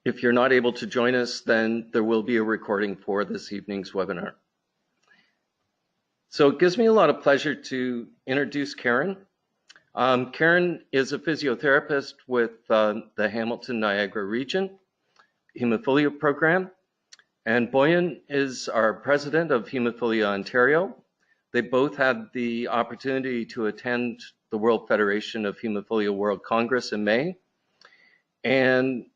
If you're not able to join us, then there will be a recording for this evening's webinar. So it gives me a lot of pleasure to introduce Karen. Karen is a physiotherapist with the Hamilton-Niagara region hemophilia program, and Bojan is our president of Hemophilia Ontario. They both had the opportunity to attend the World Federation of Hemophilia World Congress in May. And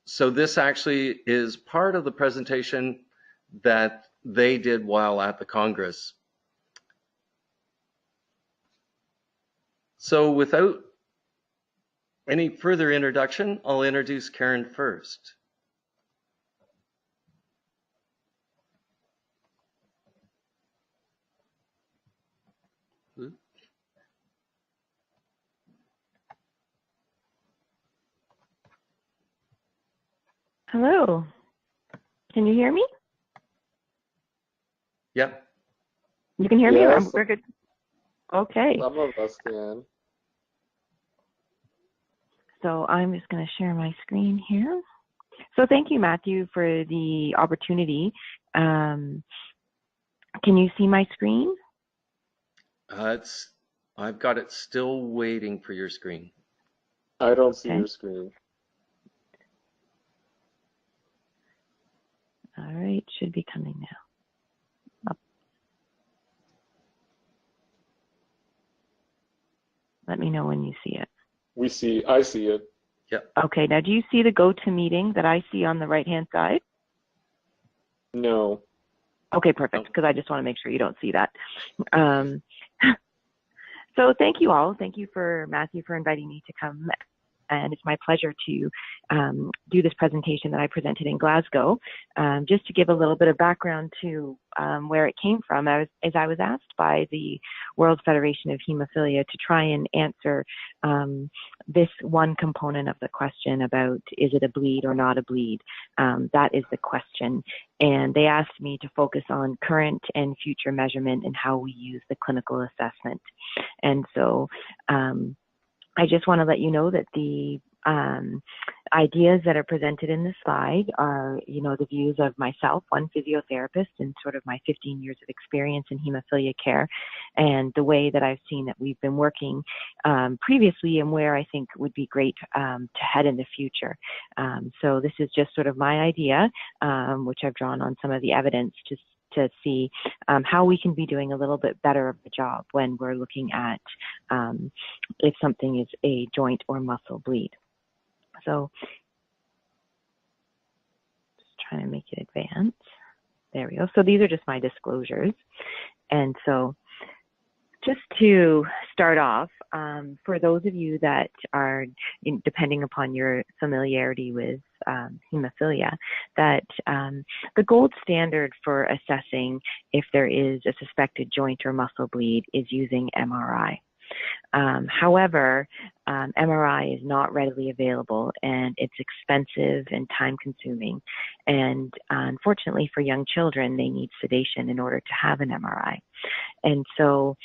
so this actually is part of the presentation that they did while at the Congress. So without any further introduction, I'll introduce Karen first. Hello. Can you hear me? Yep. You can hear Yes. me? We're good. Okay. Some of us can. So I'm just going to share my screen here. So thank you, Matthew, for the opportunity. Can you see my screen? I've got it still waiting for your screen. I don't see Okay. your screen. All right, should be coming now. Up. Let me know when you see it. I see it. Yep. Okay, now do you see the GoToMeeting that I see on the right-hand side? No. Okay, perfect, because I just want to make sure you don't see that. So thank you all. Thank you for Matthew for inviting me to come. And it's my pleasure to do this presentation that I presented in Glasgow. Just to give a little bit of background to where it came from, as I was asked by the World Federation of Hemophilia to try and answer this one component of the question about, is it a bleed or not a bleed? That is the question. And they asked me to focus on current and future measurement and how we use the clinical assessment. And so I just want to let you know that the ideas that are presented in the slide are, the views of myself, one physiotherapist, and sort of my 15 years of experience in hemophilia care, and the way that I've seen that we've been working previously and where I think would be great to head in the future. So this is just sort of my idea, which I've drawn on some of the evidence to see how we can be doing a little bit better of a job when we're looking at if something is a joint or muscle bleed. So just trying to make it advance. There we go. So these are just my disclosures. And so just to start off, for those of you that are, depending upon your familiarity with hemophilia, that the gold standard for assessing if there is a suspected joint or muscle bleed is using MRI. However, MRI is not readily available and it's expensive and time consuming. And unfortunately for young children, they need sedation in order to have an MRI. And so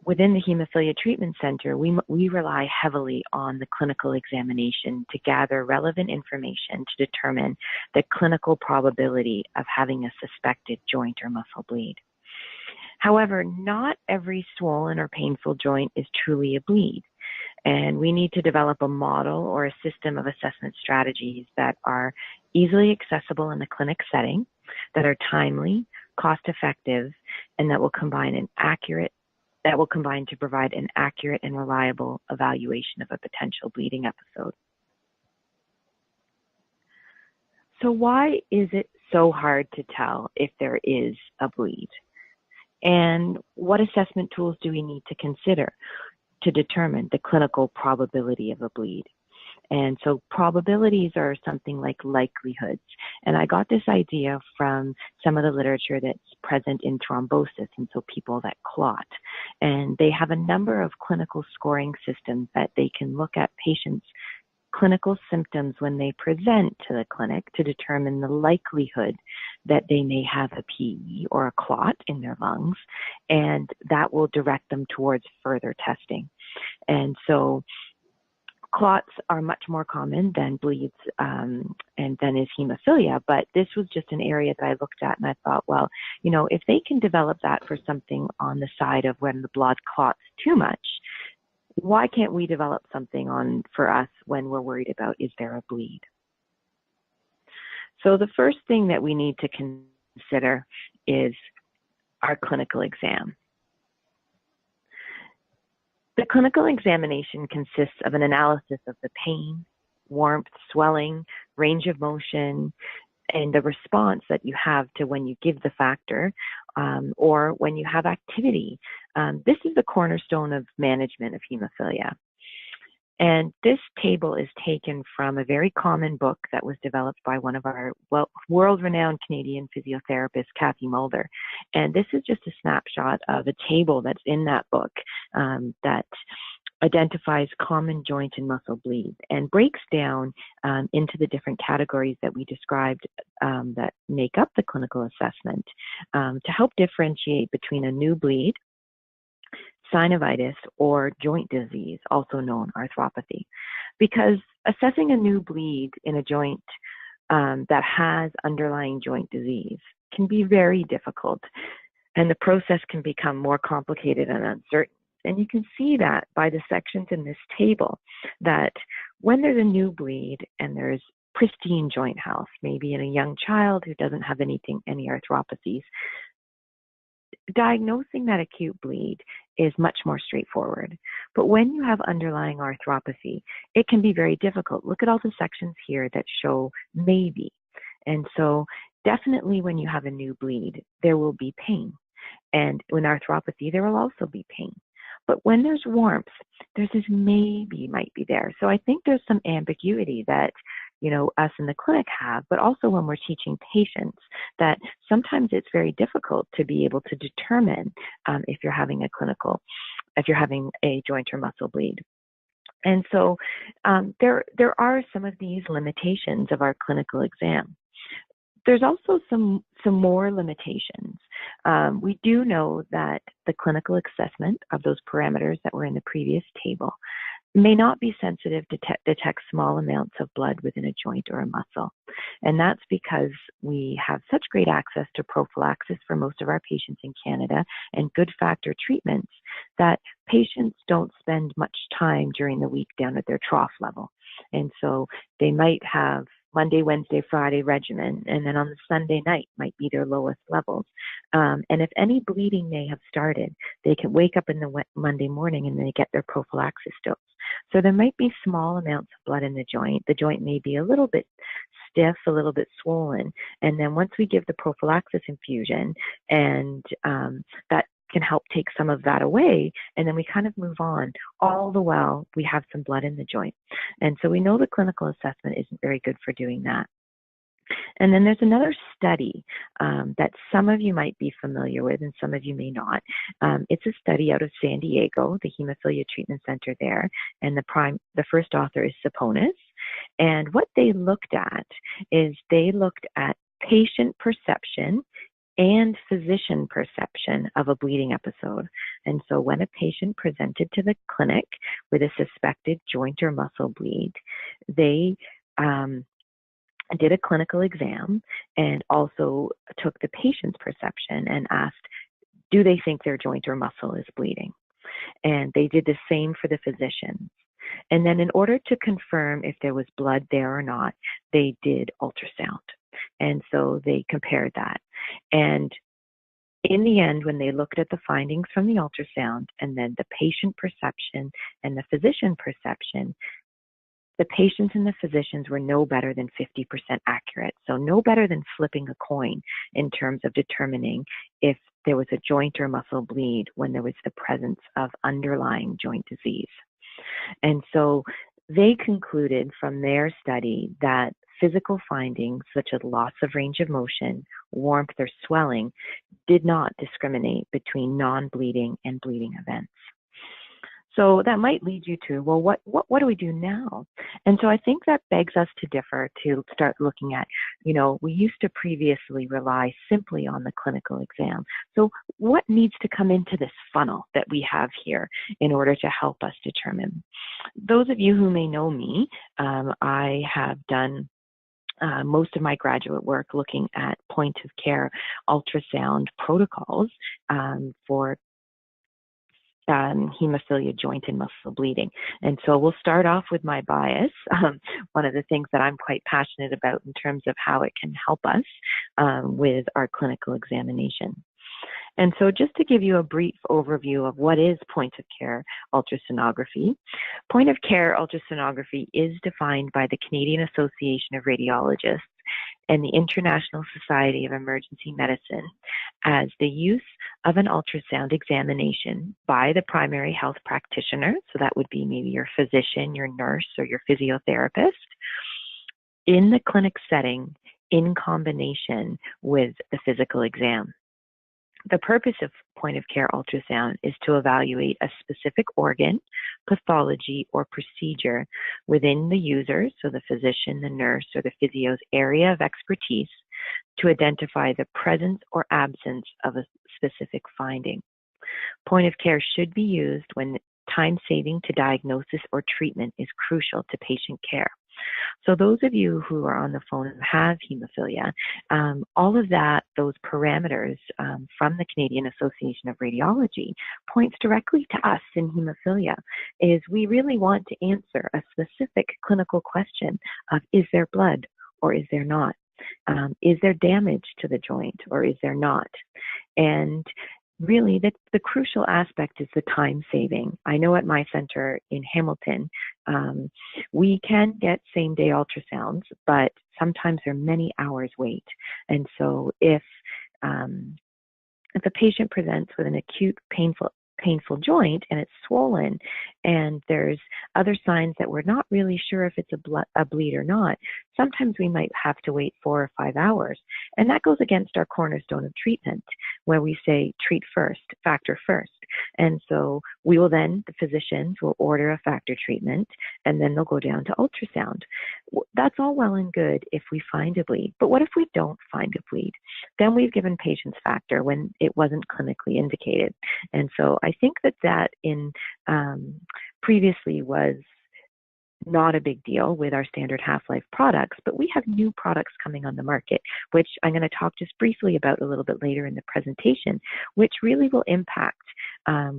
within the Hemophilia Treatment Center, we rely heavily on the clinical examination to gather relevant information to determine the clinical probability of having a suspected joint or muscle bleed. However, not every swollen or painful joint is truly a bleed, and we need to develop a model or a system of assessment strategies that are easily accessible in the clinic setting, that are timely, cost-effective, and that will combine to provide an accurate and reliable evaluation of a potential bleeding episode. So why is it so hard to tell if there is a bleed? And what assessment tools do we need to consider to determine the clinical probability of a bleed? And so probabilities are something like likelihoods. And I got this idea from some of the literature that's present in thrombosis, and so people that clot. And they have a number of clinical scoring systems that they can look at patients' clinical symptoms when they present to the clinic to determine the likelihood that they may have a PE or a clot in their lungs, and that will direct them towards further testing. And so Clots are much more common than bleeds and than is hemophilia, but this was just an area that I looked at and I thought, well, you know, if they can develop that for something on the side of when the blood clots too much, why can't we develop something on for us when we're worried about, is there a bleed? So the first thing that we need to consider is our clinical exam. The clinical examination consists of an analysis of the pain, warmth, swelling, range of motion, and the response that you have to when you give the factor or when you have activity. This is the cornerstone of management of hemophilia. And this table is taken from a very common book that was developed by one of our world-renowned Canadian physiotherapists, Kathy Mulder. And this is just a snapshot of a table that's in that book that identifies common joint and muscle bleeds and breaks down into the different categories that we described that make up the clinical assessment to help differentiate between a new bleed, synovitis, or joint disease, also known arthropathy. Because assessing a new bleed in a joint that has underlying joint disease can be very difficult, and the process can become more complicated and uncertain. And you can see that by the sections in this table, that when there's a new bleed and there's pristine joint health, maybe in a young child who doesn't have any arthropathies, diagnosing that acute bleed is much more straightforward. But when you have underlying arthropathy, it can be very difficult. Look at all the sections here that show maybe. And so definitely when you have a new bleed, there will be pain. And in arthropathy, there will also be pain. But when there's warmth, there's this maybe might be there. So I think there's some ambiguity that, you know, us in the clinic have, but also when we're teaching patients, that sometimes it's very difficult to be able to determine if you're having a joint or muscle bleed. And so there are some of these limitations of our clinical exam. There's also some more limitations. We do know that the clinical assessment of those parameters that were in the previous table may not be sensitive to detect small amounts of blood within a joint or a muscle. And that's because we have such great access to prophylaxis for most of our patients in Canada and good factor treatments that patients don't spend much time during the week down at their trough level. And so they might have Monday, Wednesday, Friday regimen, and then on the Sunday night might be their lowest levels. And if any bleeding may have started, they can wake up in the Monday morning and they get their prophylaxis dose. So there might be small amounts of blood in the joint. The joint may be a little bit stiff, a little bit swollen. And then once we give the prophylaxis infusion, and that can help take some of that away, and then we kind of move on, all the while we have some blood in the joint. And so we know the clinical assessment isn't very good for doing that. And then there's another study that some of you might be familiar with and some of you may not. It's a study out of San Diego, the Hemophilia Treatment Center there, and the first author is Saponis. And what they looked at is they looked at patient perception and physician perception of a bleeding episode. And so when a patient presented to the clinic with a suspected joint or muscle bleed, they did a clinical exam and also took the patient's perception and asked, do they think their joint or muscle is bleeding? And they did the same for the physicians. And then in order to confirm if there was blood there or not, they did ultrasound. And so they compared that. And in the end, when they looked at the findings from the ultrasound and then the patient perception and the physician perception, the patients and the physicians were no better than 50% accurate. So no better than flipping a coin in terms of determining if there was a joint or muscle bleed when there was the presence of underlying joint disease. And so they concluded from their study that physical findings such as loss of range of motion, warmth, or swelling did not discriminate between non-bleeding and bleeding events. So that might lead you to, well, what do we do now? And so I think that begs us to differ, to start looking at, we used to previously rely simply on the clinical exam. So what needs to come into this funnel that we have here in order to help us determine? Those of you who may know me, I have done most of my graduate work looking at point of care ultrasound protocols for hemophilia joint and muscle bleeding. And so we'll start off with my bias. One of the things that I'm quite passionate about in terms of how it can help us with our clinical examination. And so just to give you a brief overview of what is point of care ultrasonography. Point of care ultrasonography is defined by the Canadian Association of Radiologists and the International Society of Emergency Medicine as the use of an ultrasound examination by the primary health practitioner, so that would be maybe your physician, your nurse, or your physiotherapist, in the clinic setting in combination with the physical exam. The purpose of point of care ultrasound is to evaluate a specific organ, pathology, or procedure within the user, so the physician, the nurse, or the physio's area of expertise, to identify the presence or absence of a specific finding. Point of care should be used when time saving to diagnosis or treatment is crucial to patient care. So those of you who are on the phone and have hemophilia, all of that, those parameters from the Canadian Association of Radiology points directly to us in hemophilia, is we really want to answer a specific clinical question of, is there blood or is there not? Is there damage to the joint or is there not? And really, the crucial aspect is the time saving. I know at my center in Hamilton, we can get same day ultrasounds, but sometimes they're many hours wait. And so if a patient presents with an acute painful joint and it's swollen and there's other signs that we're not really sure if it's a bleed or not, sometimes we might have to wait 4 or 5 hours. And that goes against our cornerstone of treatment, where we say treat first, factor first. And so we will then, the physicians will order a factor treatment, and then they'll go down to ultrasound. That's all well and good if we find a bleed. But what if we don't find a bleed? Then we've given patients factor when it wasn't clinically indicated. And so I think that in previously was not a big deal with our standard half-life products, but we have new products coming on the market, which I'm going to talk just briefly about a little bit later in the presentation, which really will impact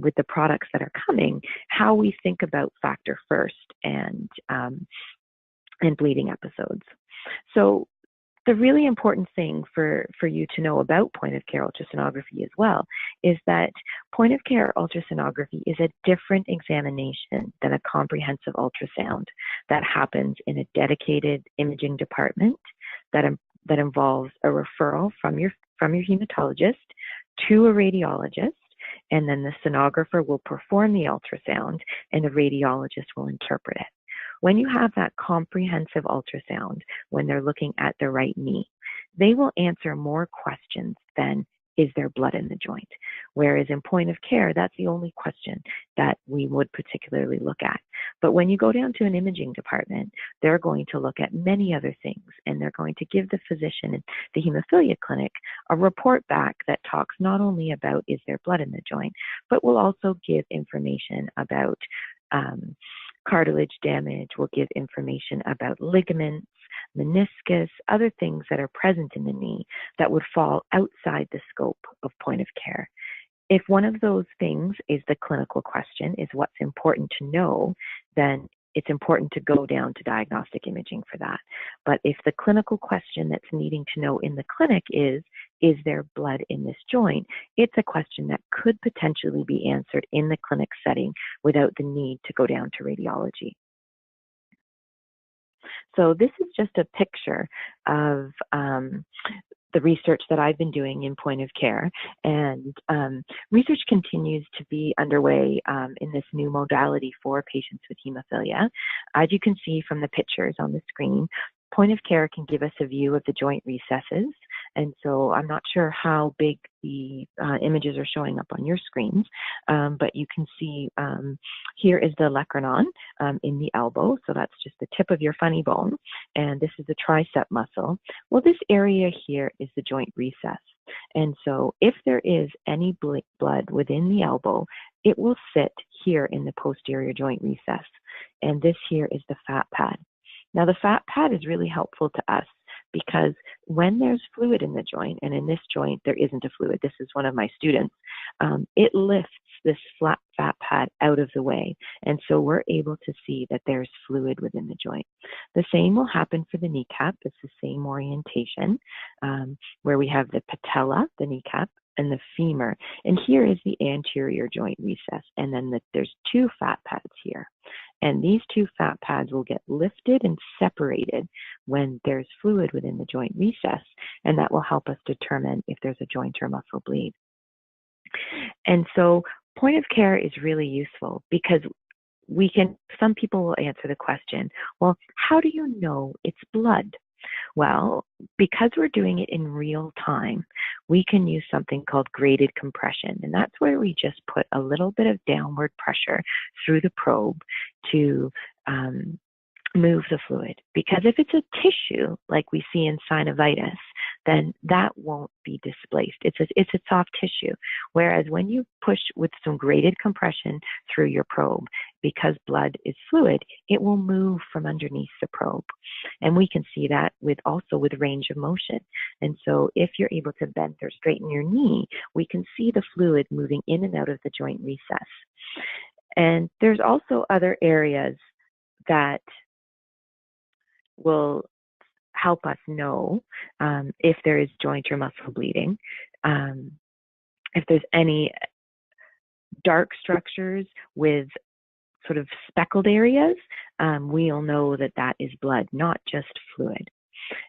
with the products that are coming, how we think about factor first and bleeding episodes. So the really important thing for you to know about point of care ultrasonography as well is that point of care ultrasonography is a different examination than a comprehensive ultrasound that happens in a dedicated imaging department that involves a referral from your hematologist to a radiologist, and then the sonographer will perform the ultrasound and the radiologist will interpret it. When you have that comprehensive ultrasound, when they're looking at the right knee, they will answer more questions than, is there blood in the joint? Whereas in point of care, that's the only question that we would particularly look at. But when you go down to an imaging department, they're going to look at many other things, and they're going to give the physician in the hemophilia clinic a report back that talks not only about, is there blood in the joint, but will also give information about cartilage damage, will give information about ligaments, meniscus, other things that are present in the knee that would fall outside the scope of point of care. If one of those things is the clinical question, is what's important to know, then it's important to go down to diagnostic imaging for that. But if the clinical question that's needing to know in the clinic is there blood in this joint, it's a question that could potentially be answered in the clinic setting without the need to go down to radiology. So this is just a picture of the research that I've been doing in point of care, and research continues to be underway in this new modality for patients with hemophilia. As you can see from the pictures on the screen, point of care can give us a view of the joint recesses And so I'm not sure how big the images are showing up on your screens, but you can see here is the olecranon in the elbow. So that's just the tip of your funny bone. And this is the tricep muscle. Well, this area here is the joint recess. And so if there is any blood within the elbow, it will sit here in the posterior joint recess. And this here is the fat pad. Now, the fat pad is really helpful to us because when there's fluid in the joint, and in this joint there isn't a fluid, this is one of my students, it lifts this flat fat pad out of the way. And so we're able to see that there's fluid within the joint. The same will happen for the kneecap. It's the same orientation where we have the patella, the kneecap, and the femur. And here is the anterior joint recess. And then there's two fat pads here. And these two fat pads will get lifted and separated when there's fluid within the joint recess. And that will help us determine if there's a joint or muscle bleed. And so point of care is really useful because some people will answer the question, well, how do you know it's blood? Well, because we're doing it in real time, we can use something called graded compression. And that's where we just put a little bit of downward pressure through the probe to move the fluid. Because if it's a tissue, like we see in synovitis, then that won't be displaced. It's a soft tissue. Whereas when you push with some graded compression through your probe, because blood is fluid, it will move from underneath the probe. And we can see that also with range of motion. And so if you're able to bend or straighten your knee, we can see the fluid moving in and out of the joint recess. And there's also other areas that will help us know if there is joint or muscle bleeding. If there's any dark structures with sort of speckled areas, we'll know that that is blood, not just fluid.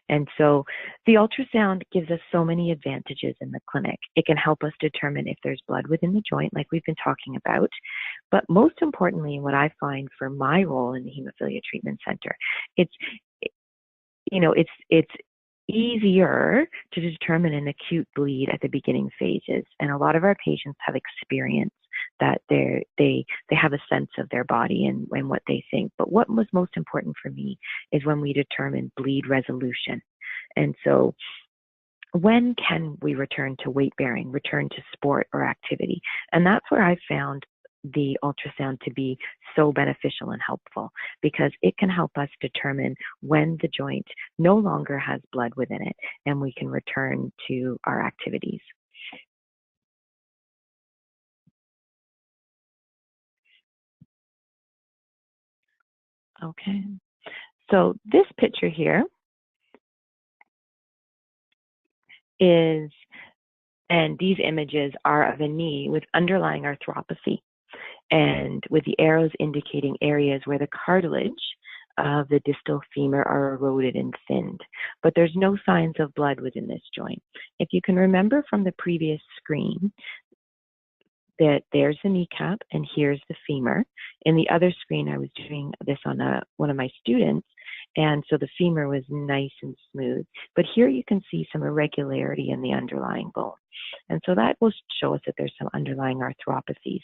And so the ultrasound gives us so many advantages in the clinic. It can help us determine if there's blood within the joint, like we've been talking about. But most importantly, what I find for my role in the Hemophilia Treatment Center, it's easier to determine an acute bleed at the beginning phases. And a lot of our patients have experienced that they have a sense of their body and what they think. But what was most important for me is when we determine bleed resolution. And so when can we return to weight bearing, return to sport or activity? And that's where I found the ultrasound to be so beneficial and helpful, because it can help us determine when the joint no longer has blood within it and we can return to our activities. Okay, so this picture here and these images are of a knee with underlying arthropathy, and with the arrows indicating areas where the cartilage of the distal femur are eroded and thinned. But there's no signs of blood within this joint. If you can remember from the previous screen, that there's the kneecap and here's the femur. In the other screen, I was doing this on one of my students, and so the femur was nice and smooth. But here you can see some irregularity in the underlying bone. And so that will show us that there's some underlying arthropathies.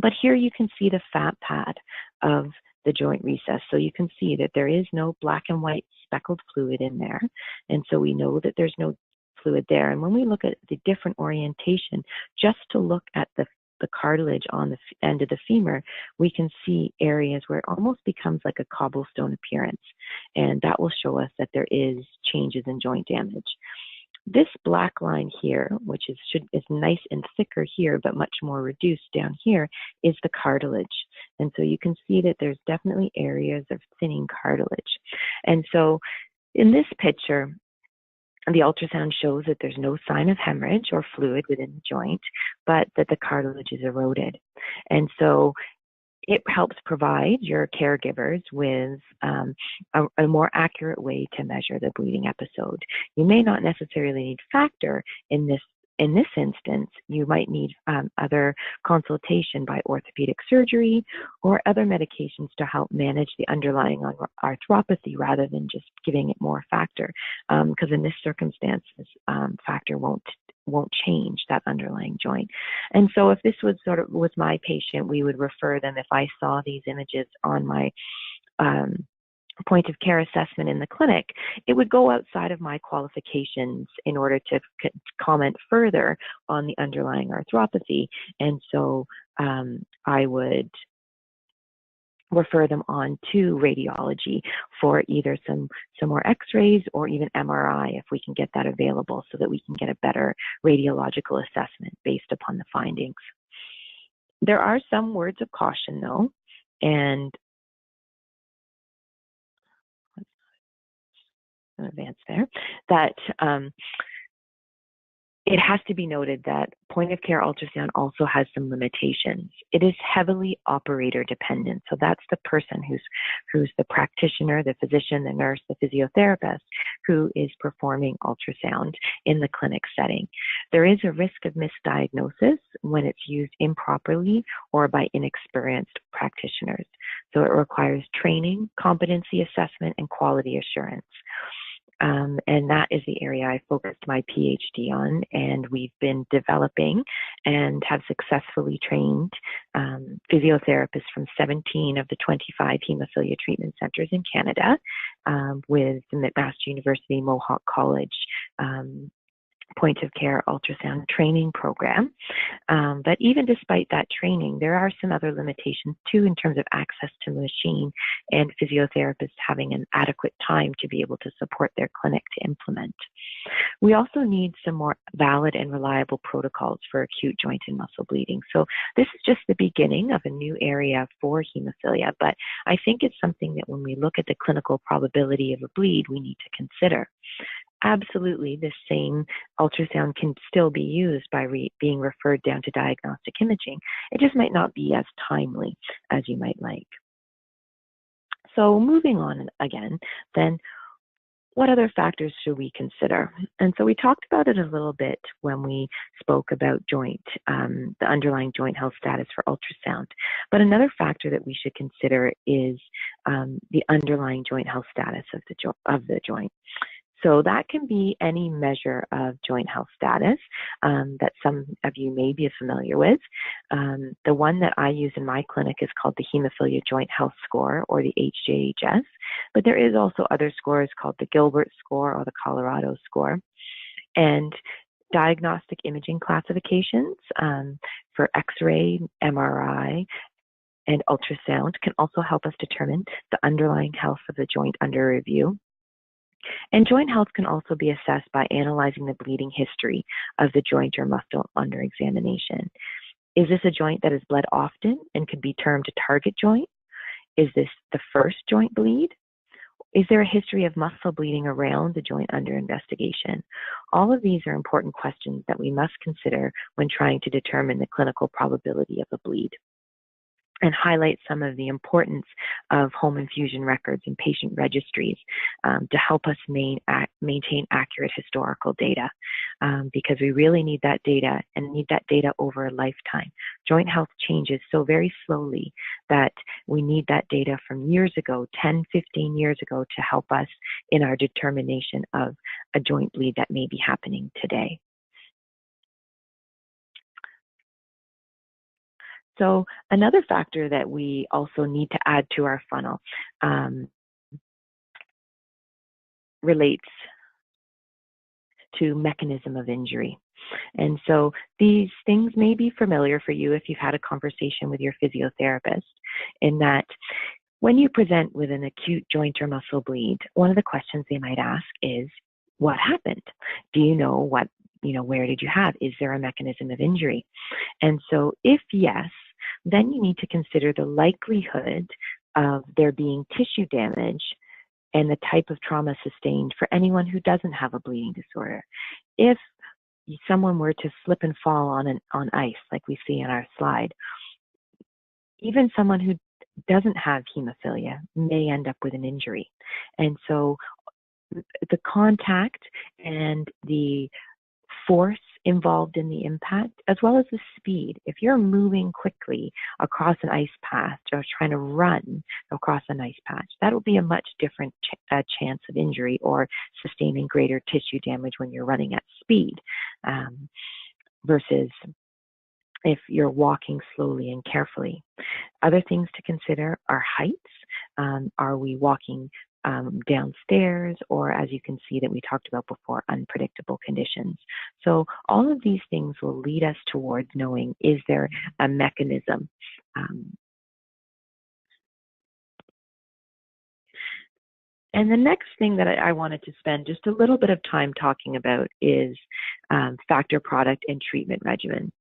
But here you can see the fat pad of the joint recess. So you can see that there is no black and white speckled fluid in there. And so we know that there's no fluid there. And when we look at the different orientation, just to look at the cartilage on the end of the femur, we can see areas where it almost becomes like a cobblestone appearance. And that will show us that there is changes in joint damage. This black line here, which is nice and thicker here, but much more reduced down here, is the cartilage. And so you can see that there's definitely areas of thinning cartilage. And so in this picture, the ultrasound shows that there's no sign of hemorrhage or fluid within the joint, but that the cartilage is eroded. And so it helps provide your caregivers with a more accurate way to measure the bleeding episode. You may not necessarily need factor in this in this instance, you might need other consultation by orthopedic surgery or other medications to help manage the underlying arthropathy rather than just giving it more factor. Because in this circumstance, factor won't change that underlying joint. And so if this was my patient, we would refer them, if I saw these images on my point of care assessment in the clinic, it would go outside of my qualifications in order to comment further on the underlying arthropathy. And so I would refer them on to radiology for either some more x-rays or even MRI if we can get that available, so that we can get a better radiological assessment based upon the findings. There are some words of caution though, and advance there, that it has to be noted that point of care ultrasound also has some limitations. It is heavily operator dependent. So that's the person who's the practitioner, the physician, the nurse, the physiotherapist who is performing ultrasound in the clinic setting. There is a risk of misdiagnosis when it's used improperly or by inexperienced practitioners. So it requires training, competency assessment, and quality assurance. And that is the area I focused my PhD on, and we've been developing and have successfully trained physiotherapists from 17 of the 25 hemophilia treatment centers in Canada, with the McMaster University Mohawk College point of care ultrasound training program. But even despite that training, there are some other limitations too in terms of access to the machine and physiotherapists having an adequate time to be able to support their clinic to implement. We also need some more valid and reliable protocols for acute joint and muscle bleeding. So this is just the beginning of a new area for hemophilia, but I think it's something that when we look at the clinical probability of a bleed, we need to consider. Absolutely, this same ultrasound can still be used by being referred down to diagnostic imaging. It just might not be as timely as you might like. So moving on again, then what other factors should we consider? And so we talked about it a little bit when we spoke about the underlying joint health status for ultrasound. But another factor that we should consider is the underlying joint health status of the joint. So that can be any measure of joint health status that some of you may be familiar with. The one that I use in my clinic is called the Hemophilia Joint Health Score, or the HJHS, but there is also other scores called the Gilbert score or the Colorado score. And diagnostic imaging classifications for X-ray, MRI, and ultrasound can also help us determine the underlying health of the joint under review. And joint health can also be assessed by analyzing the bleeding history of the joint or muscle under examination. Is this a joint that is bled often and could be termed a target joint? Is this the first joint bleed? Is there a history of muscle bleeding around the joint under investigation? All of these are important questions that we must consider when trying to determine the clinical probability of a bleed, and highlight some of the importance of home infusion records and patient registries to help us maintain accurate historical data, because we really need that data, and need that data over a lifetime. Joint health changes so very slowly that we need that data from years ago, 10, 15 years ago, to help us in our determination of a joint bleed that may be happening today. So another factor that we also need to add to our funnel relates to mechanism of injury. And so these things may be familiar for you if you've had a conversation with your physiotherapist, in that when you present with an acute joint or muscle bleed, one of the questions they might ask is, what happened? Do you know what, where did you have? Is there a mechanism of injury? And so if yes, then you need to consider the likelihood of there being tissue damage and the type of trauma sustained for anyone who doesn't have a bleeding disorder. If someone were to slip and fall on ice, like we see in our slide, even someone who doesn't have hemophilia may end up with an injury. And so the contact and the force involved in the impact, as well as the speed. If you're moving quickly across an ice patch or trying to run across an ice patch, that will be a much different chance of injury or sustaining greater tissue damage when you're running at speed, versus if you're walking slowly and carefully. Other things to consider are heights. Are we walking downstairs, or, as you can see that we talked about before, unpredictable conditions. So all of these things will lead us towards knowing, is there a mechanism? And the next thing that I wanted to spend just a little bit of time talking about is factor product and treatment regimen.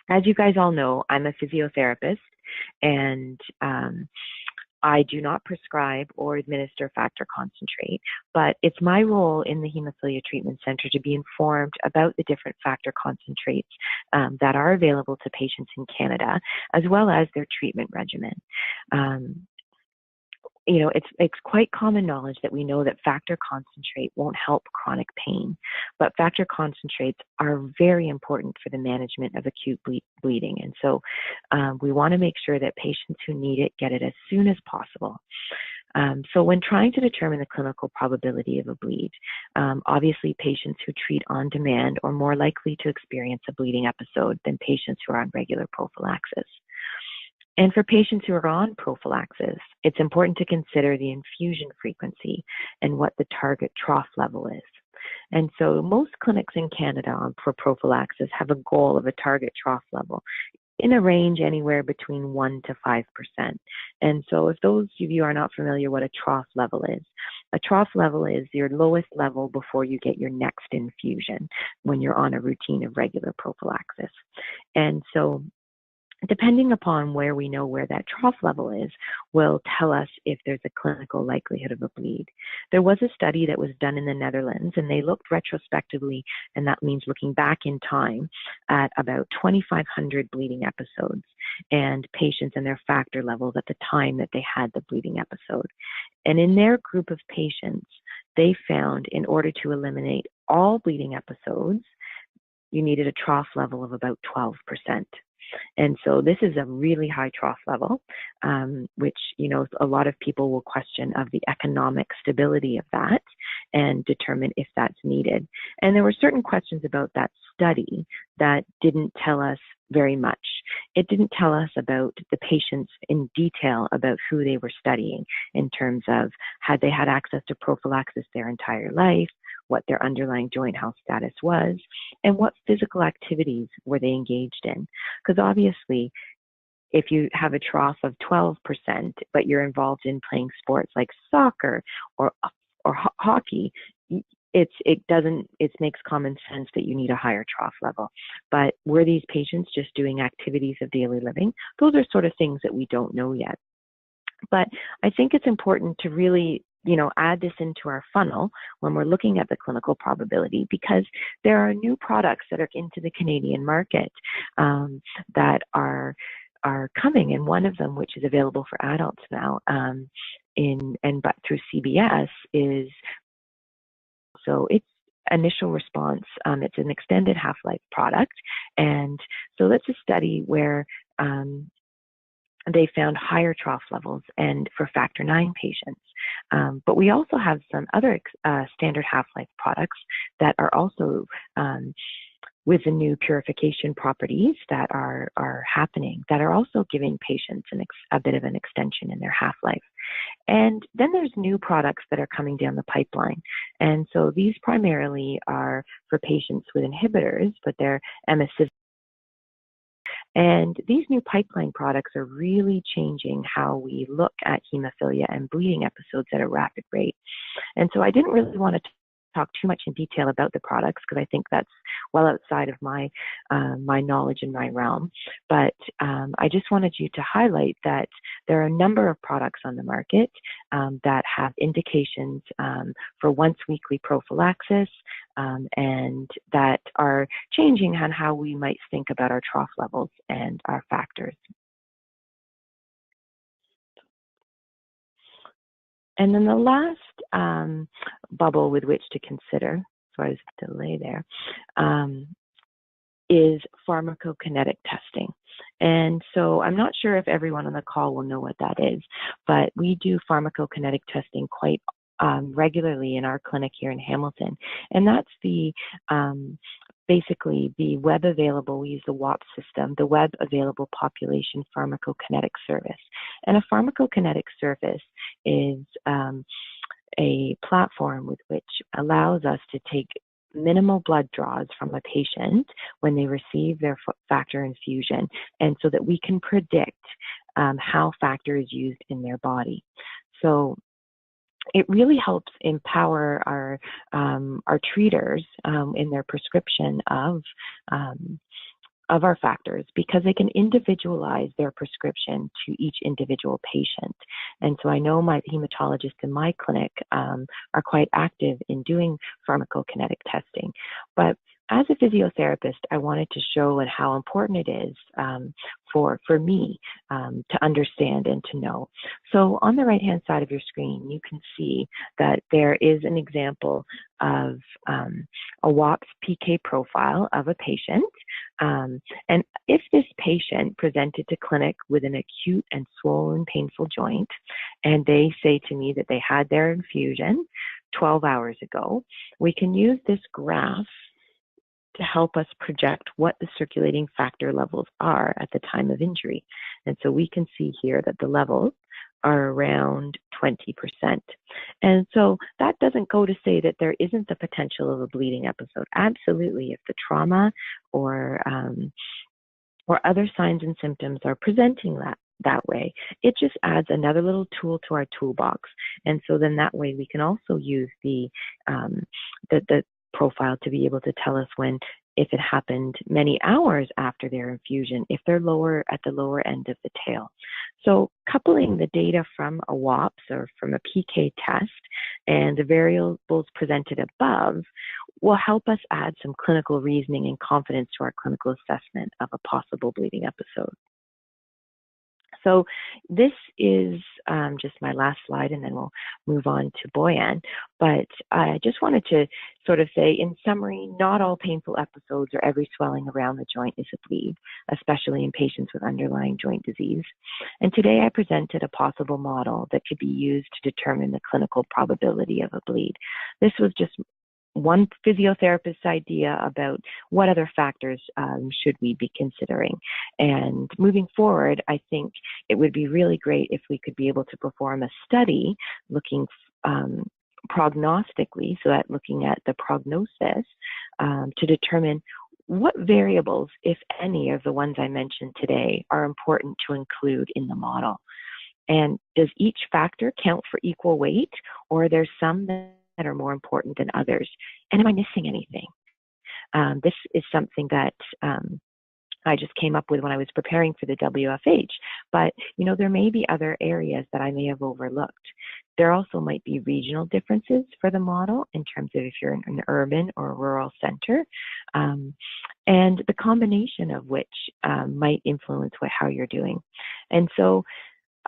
As you guys all know, I'm a physiotherapist, and I do not prescribe or administer factor concentrate, but it's my role in the Hemophilia Treatment Center to be informed about the different factor concentrates that are available to patients in Canada, as well as their treatment regimen. You know, it's quite common knowledge that we know that factor concentrate won't help chronic pain, but factor concentrates are very important for the management of acute bleeding. And so we want to make sure that patients who need it get it as soon as possible. So when trying to determine the clinical probability of a bleed, obviously patients who treat on demand are more likely to experience a bleeding episode than patients who are on regular prophylaxis. And for patients who are on prophylaxis, it's important to consider the infusion frequency and what the target trough level is. And so most clinics in Canada for prophylaxis have a goal of a target trough level in a range anywhere between 1 to 5%. And so if those of you are not familiar what a trough level is, a trough level is your lowest level before you get your next infusion when you're on a routine of regular prophylaxis. And so depending upon where we know where that trough level is, will tell us if there's a clinical likelihood of a bleed. There was a study that was done in the Netherlands, and they looked retrospectively, and that means looking back in time, at about 2,500 bleeding episodes and patients and their factor levels at the time that they had the bleeding episode. And in their group of patients, they found in order to eliminate all bleeding episodes, you needed a trough level of about 12%. And so this is a really high trough level, which, you know, a lot of people will question of the economic stability of that and determine if that's needed. And there were certain questions about that study that didn't tell us very much. It didn't tell us about the patients in detail about who they were studying in terms of had they had access to prophylaxis their entire life, what their underlying joint health status was, and what physical activities were they engaged in. Because obviously, if you have a trough of 12%, but you're involved in playing sports like soccer or hockey, it makes common sense that you need a higher trough level. But were these patients just doing activities of daily living? Those are sort of things that we don't know yet. But I think it's important to really, you know, add this into our funnel when we're looking at the clinical probability, because there are new products that are into the Canadian market that are coming, and one of them, which is available for adults now, but through CBS, is so it's initial response. It's an extended half-life product, and so that's a study where they found higher trough levels and for factor 9 patients. But we also have some other standard half-life products that are also with the new purification properties that are happening, that are also giving patients a bit of an extension in their half-life. And then there's new products that are coming down the pipeline. And so these primarily are for patients with inhibitors, but they're emissive. And these new pipeline products are really changing how we look at hemophilia and bleeding episodes at a rapid rate. And so I didn't really want to talk too much in detail about the products because I think that's well outside of my knowledge and my realm. But I just wanted you to highlight that there are a number of products on the market that have indications for once weekly prophylaxis and that are changing on how we might think about our trough levels and our factors. And then the last bubble with which to consider why there's a delay there, is pharmacokinetic testing. And so I'm not sure if everyone on the call will know what that is, but we do pharmacokinetic testing quite regularly in our clinic here in Hamilton. And that's the basically the web available, we use the WAP system, the web available population pharmacokinetic service. And a pharmacokinetic service is a platform with which allows us to take minimal blood draws from a patient when they receive their factor infusion, and so that we can predict how factor is used in their body. So it really helps empower our treaters in their prescription of our factors, because they can individualize their prescription to each individual patient. And so I know my hematologists in my clinic are quite active in doing pharmacokinetic testing. But as a physiotherapist, I wanted to show how important it is for me to understand and to know. So on the right-hand side of your screen, you can see that there is an example of a WAPS PK profile of a patient. And if this patient presented to clinic with an acute and swollen, painful joint, and they say to me that they had their infusion 12 hours ago, we can use this graph to help us project what the circulating factor levels are at the time of injury. And so we can see here that the levels are around 20%. And so that doesn't go to say that there isn't the potential of a bleeding episode. Absolutely, if the trauma or other signs and symptoms are presenting that way, it just adds another little tool to our toolbox. And so then that way we can also use the profile to be able to tell us if it happened many hours after their infusion, if they're at the lower end of the tail. So coupling the data from a WAPS or from a PK test and the variables presented above will help us add some clinical reasoning and confidence to our clinical assessment of a possible bleeding episode. So this is just my last slide, and then we'll move on to Bojan. But I just wanted to sort of say, in summary, not all painful episodes or every swelling around the joint is a bleed, especially in patients with underlying joint disease. And today I presented a possible model that could be used to determine the clinical probability of a bleed. This was just one physiotherapist's idea about what other factors should we be considering. And moving forward, I think it would be really great if we could be able to perform a study looking prognostically, so that looking at the prognosis to determine what variables, if any, of the ones I mentioned today are important to include in the model. And does each factor count for equal weight, or are there some that are more important than others? And am I missing anything? This is something that I just came up with when I was preparing for the WFH, but there may be other areas that I may have overlooked. There also might be regional differences for the model in terms of if you're in an urban or rural center, and the combination of which might influence how you're doing. And so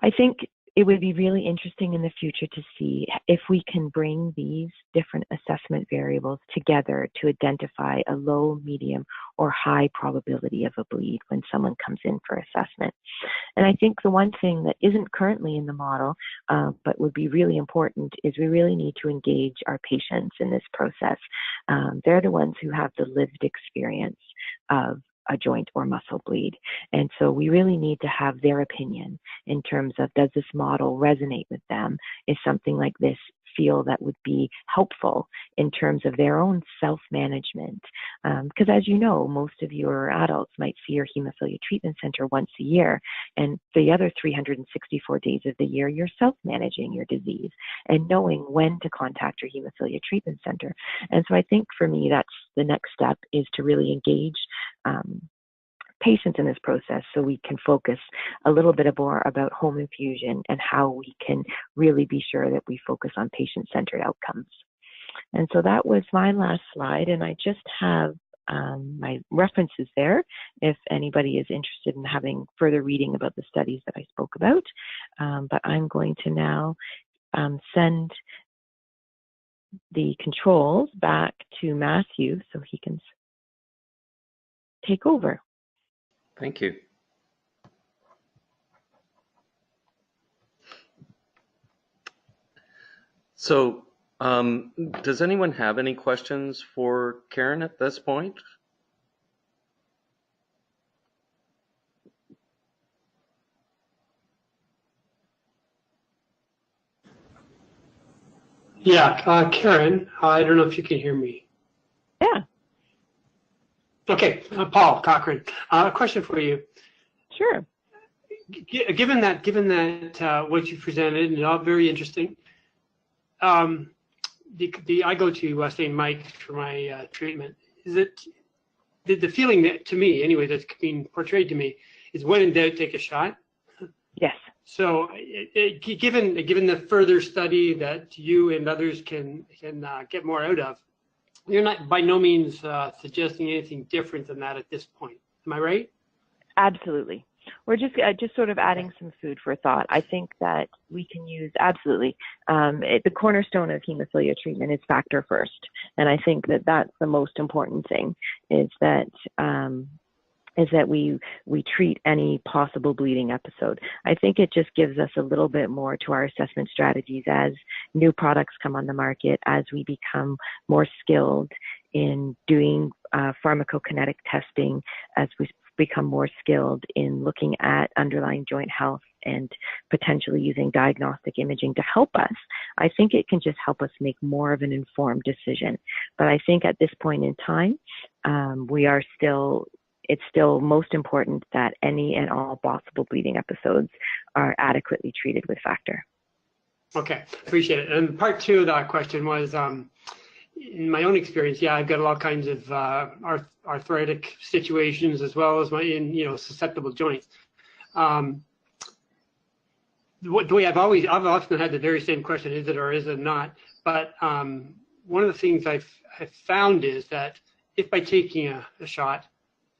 I think it would be really interesting in the future to see if we can bring these different assessment variables together to identify a low, medium, or high probability of a bleed when someone comes in for assessment. And I think the one thing that isn't currently in the model, but would be really important, is we really need to engage our patients in this process. They're the ones who have the lived experience of a joint or muscle bleed. And so we really need to have their opinion in terms of, does this model resonate with them? Is something like this feel that would be helpful in terms of their own self-management? Because as you know, most of your adults might see your hemophilia treatment center once a year, and the other 364 days of the year, you're self-managing your disease and knowing when to contact your hemophilia treatment center. And so I think for me, that's the next step, is to really engage patients in this process, so we can focus a little bit more about home infusion and how we can really be sure that we focus on patient-centered outcomes. And so that was my last slide, and I just have my references there if anybody is interested in having further reading about the studies that I spoke about. But I'm going to now send the controls back to Matthew so he can take over. Thank you. So, does anyone have any questions for Karen at this point? Yeah, Karen, I don't know if you can hear me. Yeah, Okay, Paul Cochran, a question for you. sure. Given that what you presented is all very interesting, I go to St. Mike's for my treatment. The feeling that, to me anyway, that's being portrayed to me is when in doubt, take a shot. Yes. So, given the further study that you and others can get more out of, you're not by no means suggesting anything different than that at this point. Am I right? Absolutely. We're just sort of adding some food for thought. I think that we can use, absolutely, the cornerstone of hemophilia treatment is factor first. And I think that that's the most important thing, is that we treat any possible bleeding episode. I think it just gives us a little bit more to our assessment strategies as new products come on the market, as we become more skilled in doing pharmacokinetic testing, as we become more skilled in looking at underlying joint health and potentially using diagnostic imaging to help us. I think it can just help us make more of an informed decision. But I think at this point in time, it's still most important that any and all possible bleeding episodes are adequately treated with factor. Okay, appreciate it. And part two of that question was, in my own experience, I've got all kinds of arthritic situations as well as susceptible joints. The way I've often had the very same question: is it or is it not? But one of the things I've found is that if by taking a shot,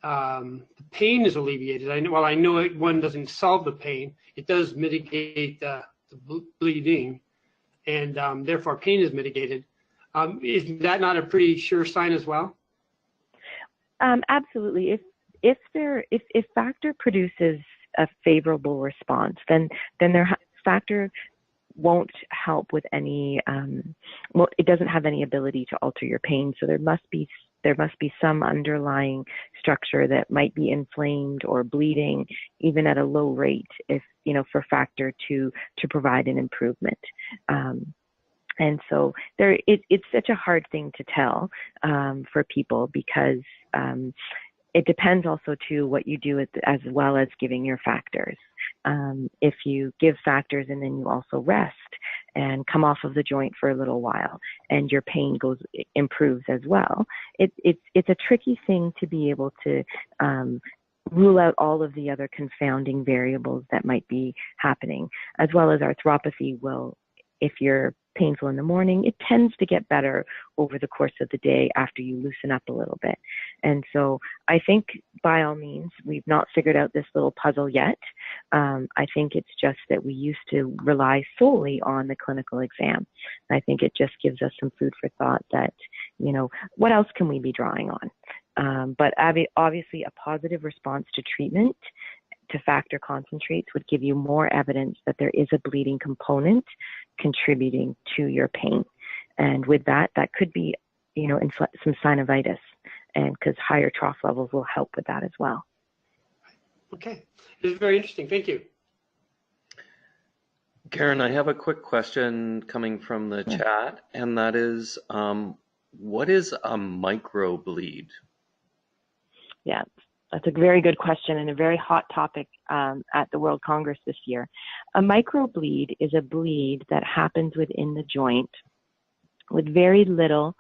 the pain is alleviated. While I know one doesn't solve the pain, it does mitigate the bleeding, and therefore pain is mitigated. Is that not a pretty sure sign as well? Absolutely. If factor produces a favorable response, then factor won't help with any. It doesn't have any ability to alter your pain. So there must be some underlying structure that might be inflamed or bleeding, even at a low rate, if for factor to provide an improvement. And so it's such a hard thing to tell for people, because it depends also to what you do as well as giving your factors. If you give factors and then you also rest and come off of the joint for a little while, and your pain improves as well, it's a tricky thing to be able to rule out all of the other confounding variables that might be happening, as well as arthropathy will. If you're painful in the morning, it tends to get better over the course of the day after you loosen up a little bit. And so I think by all means, we've not figured out this little puzzle yet. I think it's just that we used to rely solely on the clinical exam. I think it just gives us some food for thought that, what else can we be drawing on? But obviously a positive response to treatment to factor concentrates would give you more evidence that there is a bleeding component contributing to your pain. And with that could be, some synovitis, and because higher trough levels will help with that as well. Okay, this is very interesting. Thank you. Karen, I have a quick question coming from the chat, and that is, what is a microbleed? Yeah, that's a very good question and a very hot topic at the World Congress this year. A microbleed is a bleed that happens within the joint with very little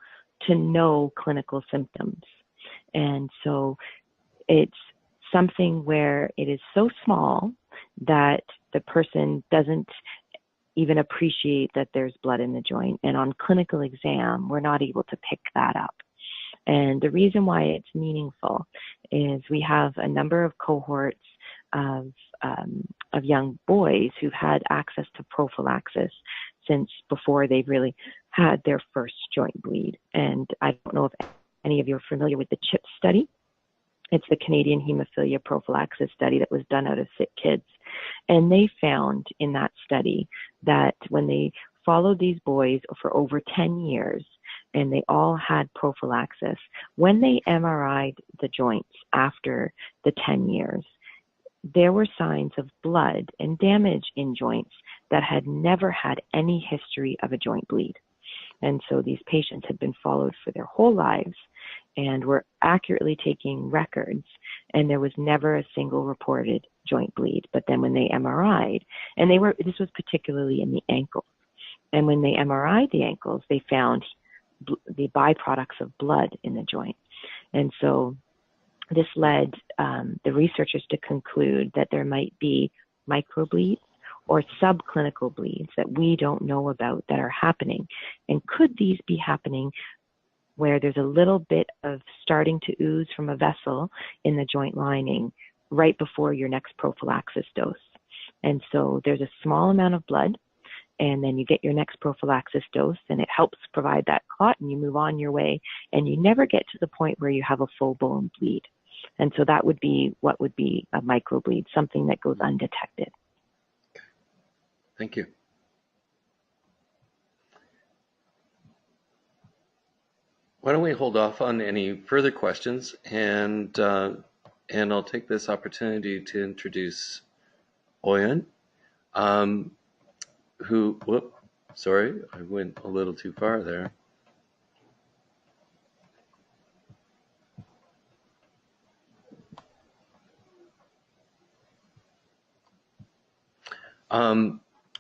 to no clinical symptoms. And so it's something where it is so small that the person doesn't even appreciate that there's blood in the joint. And on clinical exam, we're not able to pick that up. And the reason why it's meaningful is we have a number of cohorts of young boys who've had access to prophylaxis since before they've really had their first joint bleed. And I don't know if any of you are familiar with the CHIP study. It's the Canadian Hemophilia Prophylaxis study that was done out of sick kids. And they found in that study that when they followed these boys for over 10 years, and they all had prophylaxis, when they MRI'd the joints after the 10 years, there were signs of blood and damage in joints that had never had any history of a joint bleed. And so these patients had been followed for their whole lives and were accurately taking records, and there was never a single reported joint bleed. But then when they MRI'd, and this was particularly in the ankles, and when they MRI'd the ankles, they found the byproducts of blood in the joint. And so this led the researchers to conclude that there might be microbleeds or subclinical bleeds that we don't know about that are happening. And could these be happening where there's a little bit of starting to ooze from a vessel in the joint lining right before your next prophylaxis dose? And so there's a small amount of blood, and then you get your next prophylaxis dose, and it helps provide that clot, and you move on your way, and you never get to the point where you have a full-blown bleed. And so that would be what would be a microbleed, something that goes undetected. Thank you. Why don't we hold off on any further questions, and I'll take this opportunity to introduce Bojan, sorry, I went a little too far there.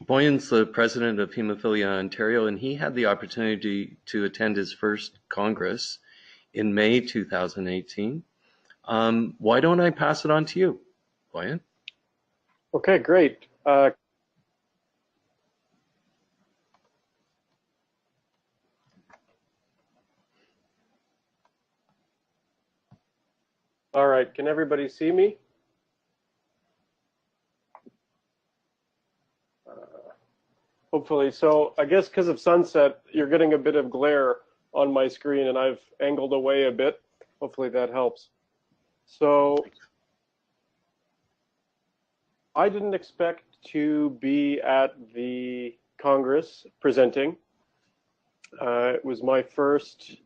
Bojan's the president of Hemophilia Ontario, and he had the opportunity to attend his first Congress in May 2018. Why don't I pass it on to you, Bojan? Okay, great. All right, can everybody see me? Hopefully. So I guess because of sunset, you're getting a bit of glare on my screen, and I've angled away a bit. Hopefully that helps. So I didn't expect to be at the Congress presenting. It was my first.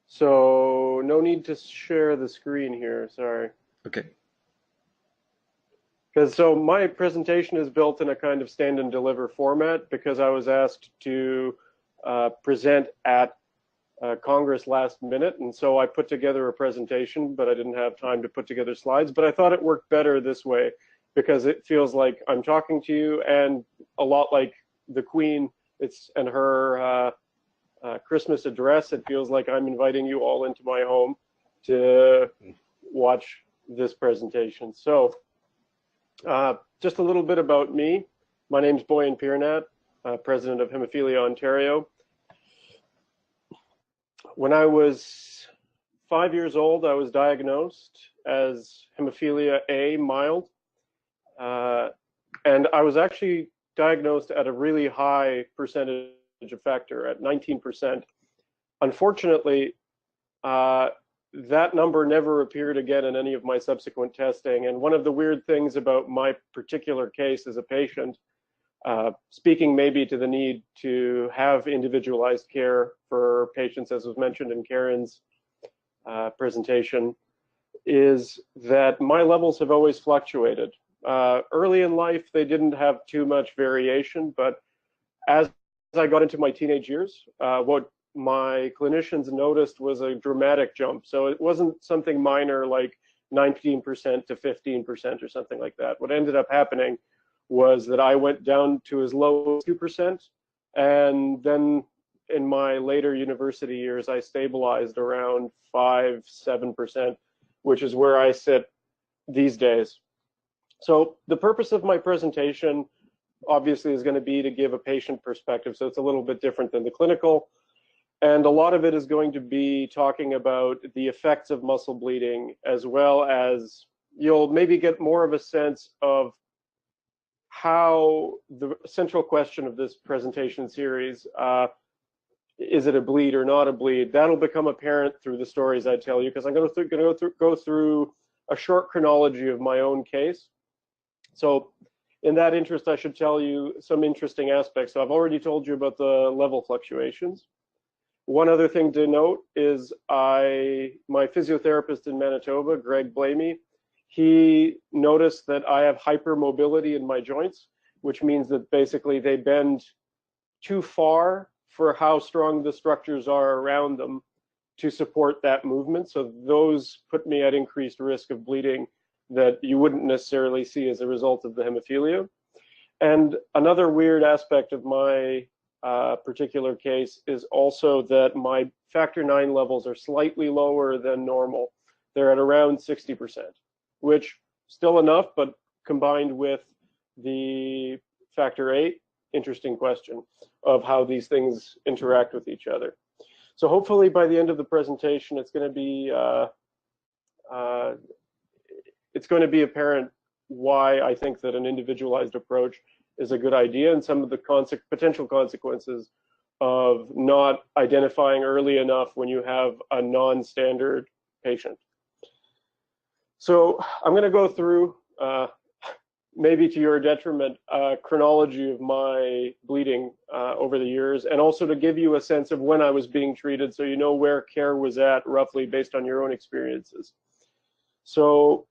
So no need to share the screen here, sorry. Okay. So my presentation is built in a kind of stand and deliver format because I was asked to present at Congress last minute. And so I put together a presentation, but I didn't have time to put together slides. But I thought it worked better this way because it feels like I'm talking to you, and a lot like the Queen and her Christmas address. It feels like I'm inviting you all into my home to watch this presentation. So just a little bit about me. My name's Bojan Pirnat, president of Hemophilia Ontario. When I was 5 years old, I was diagnosed as hemophilia A mild. And I was actually diagnosed at a really high percentage effector at 19%. Unfortunately, that number never appeared again in any of my subsequent testing. And one of the weird things about my particular case as a patient, speaking maybe to the need to have individualized care for patients, as was mentioned in Karen's presentation, is that my levels have always fluctuated. Early in life, they didn't have too much variation, but as I got into my teenage years, what my clinicians noticed was a dramatic jump. So it wasn't something minor like 19% to 15% or something like that. What ended up happening was that I went down to as low as 2%. And then in my later university years, I stabilized around 5-7%, which is where I sit these days. So the purpose of my presentation obviously is going to be to give a patient perspective. So it's a little bit different than the clinical. And a lot of it is going to be talking about the effects of muscle bleeding, as well as you'll maybe get more of a sense of how the central question of this presentation series, is it a bleed or not a bleed? That'll become apparent through the stories I tell you, because I'm going to go through a short chronology of my own case. So in that interest, I should tell you some interesting aspects. So I've already told you about the level fluctuations. One other thing to note is my physiotherapist in Manitoba, Greg Blamey, he noticed that I have hypermobility in my joints, which means that basically they bend too far for how strong the structures are around them to support that movement. So those put me at increased risk of bleeding that you wouldn't necessarily see as a result of the hemophilia. And another weird aspect of my particular case is also that my factor IX levels are slightly lower than normal. They're at around 60%, which still enough, but combined with the factor VIII, interesting question of how these things interact with each other. So hopefully by the end of the presentation, it's going to be apparent why I think that an individualized approach is a good idea, and some of the potential consequences of not identifying early enough when you have a non-standard patient. So I'm going to go through, maybe to your detriment, a chronology of my bleeding over the years, and also to give you a sense of when I was being treated, so you know where care was at roughly based on your own experiences. So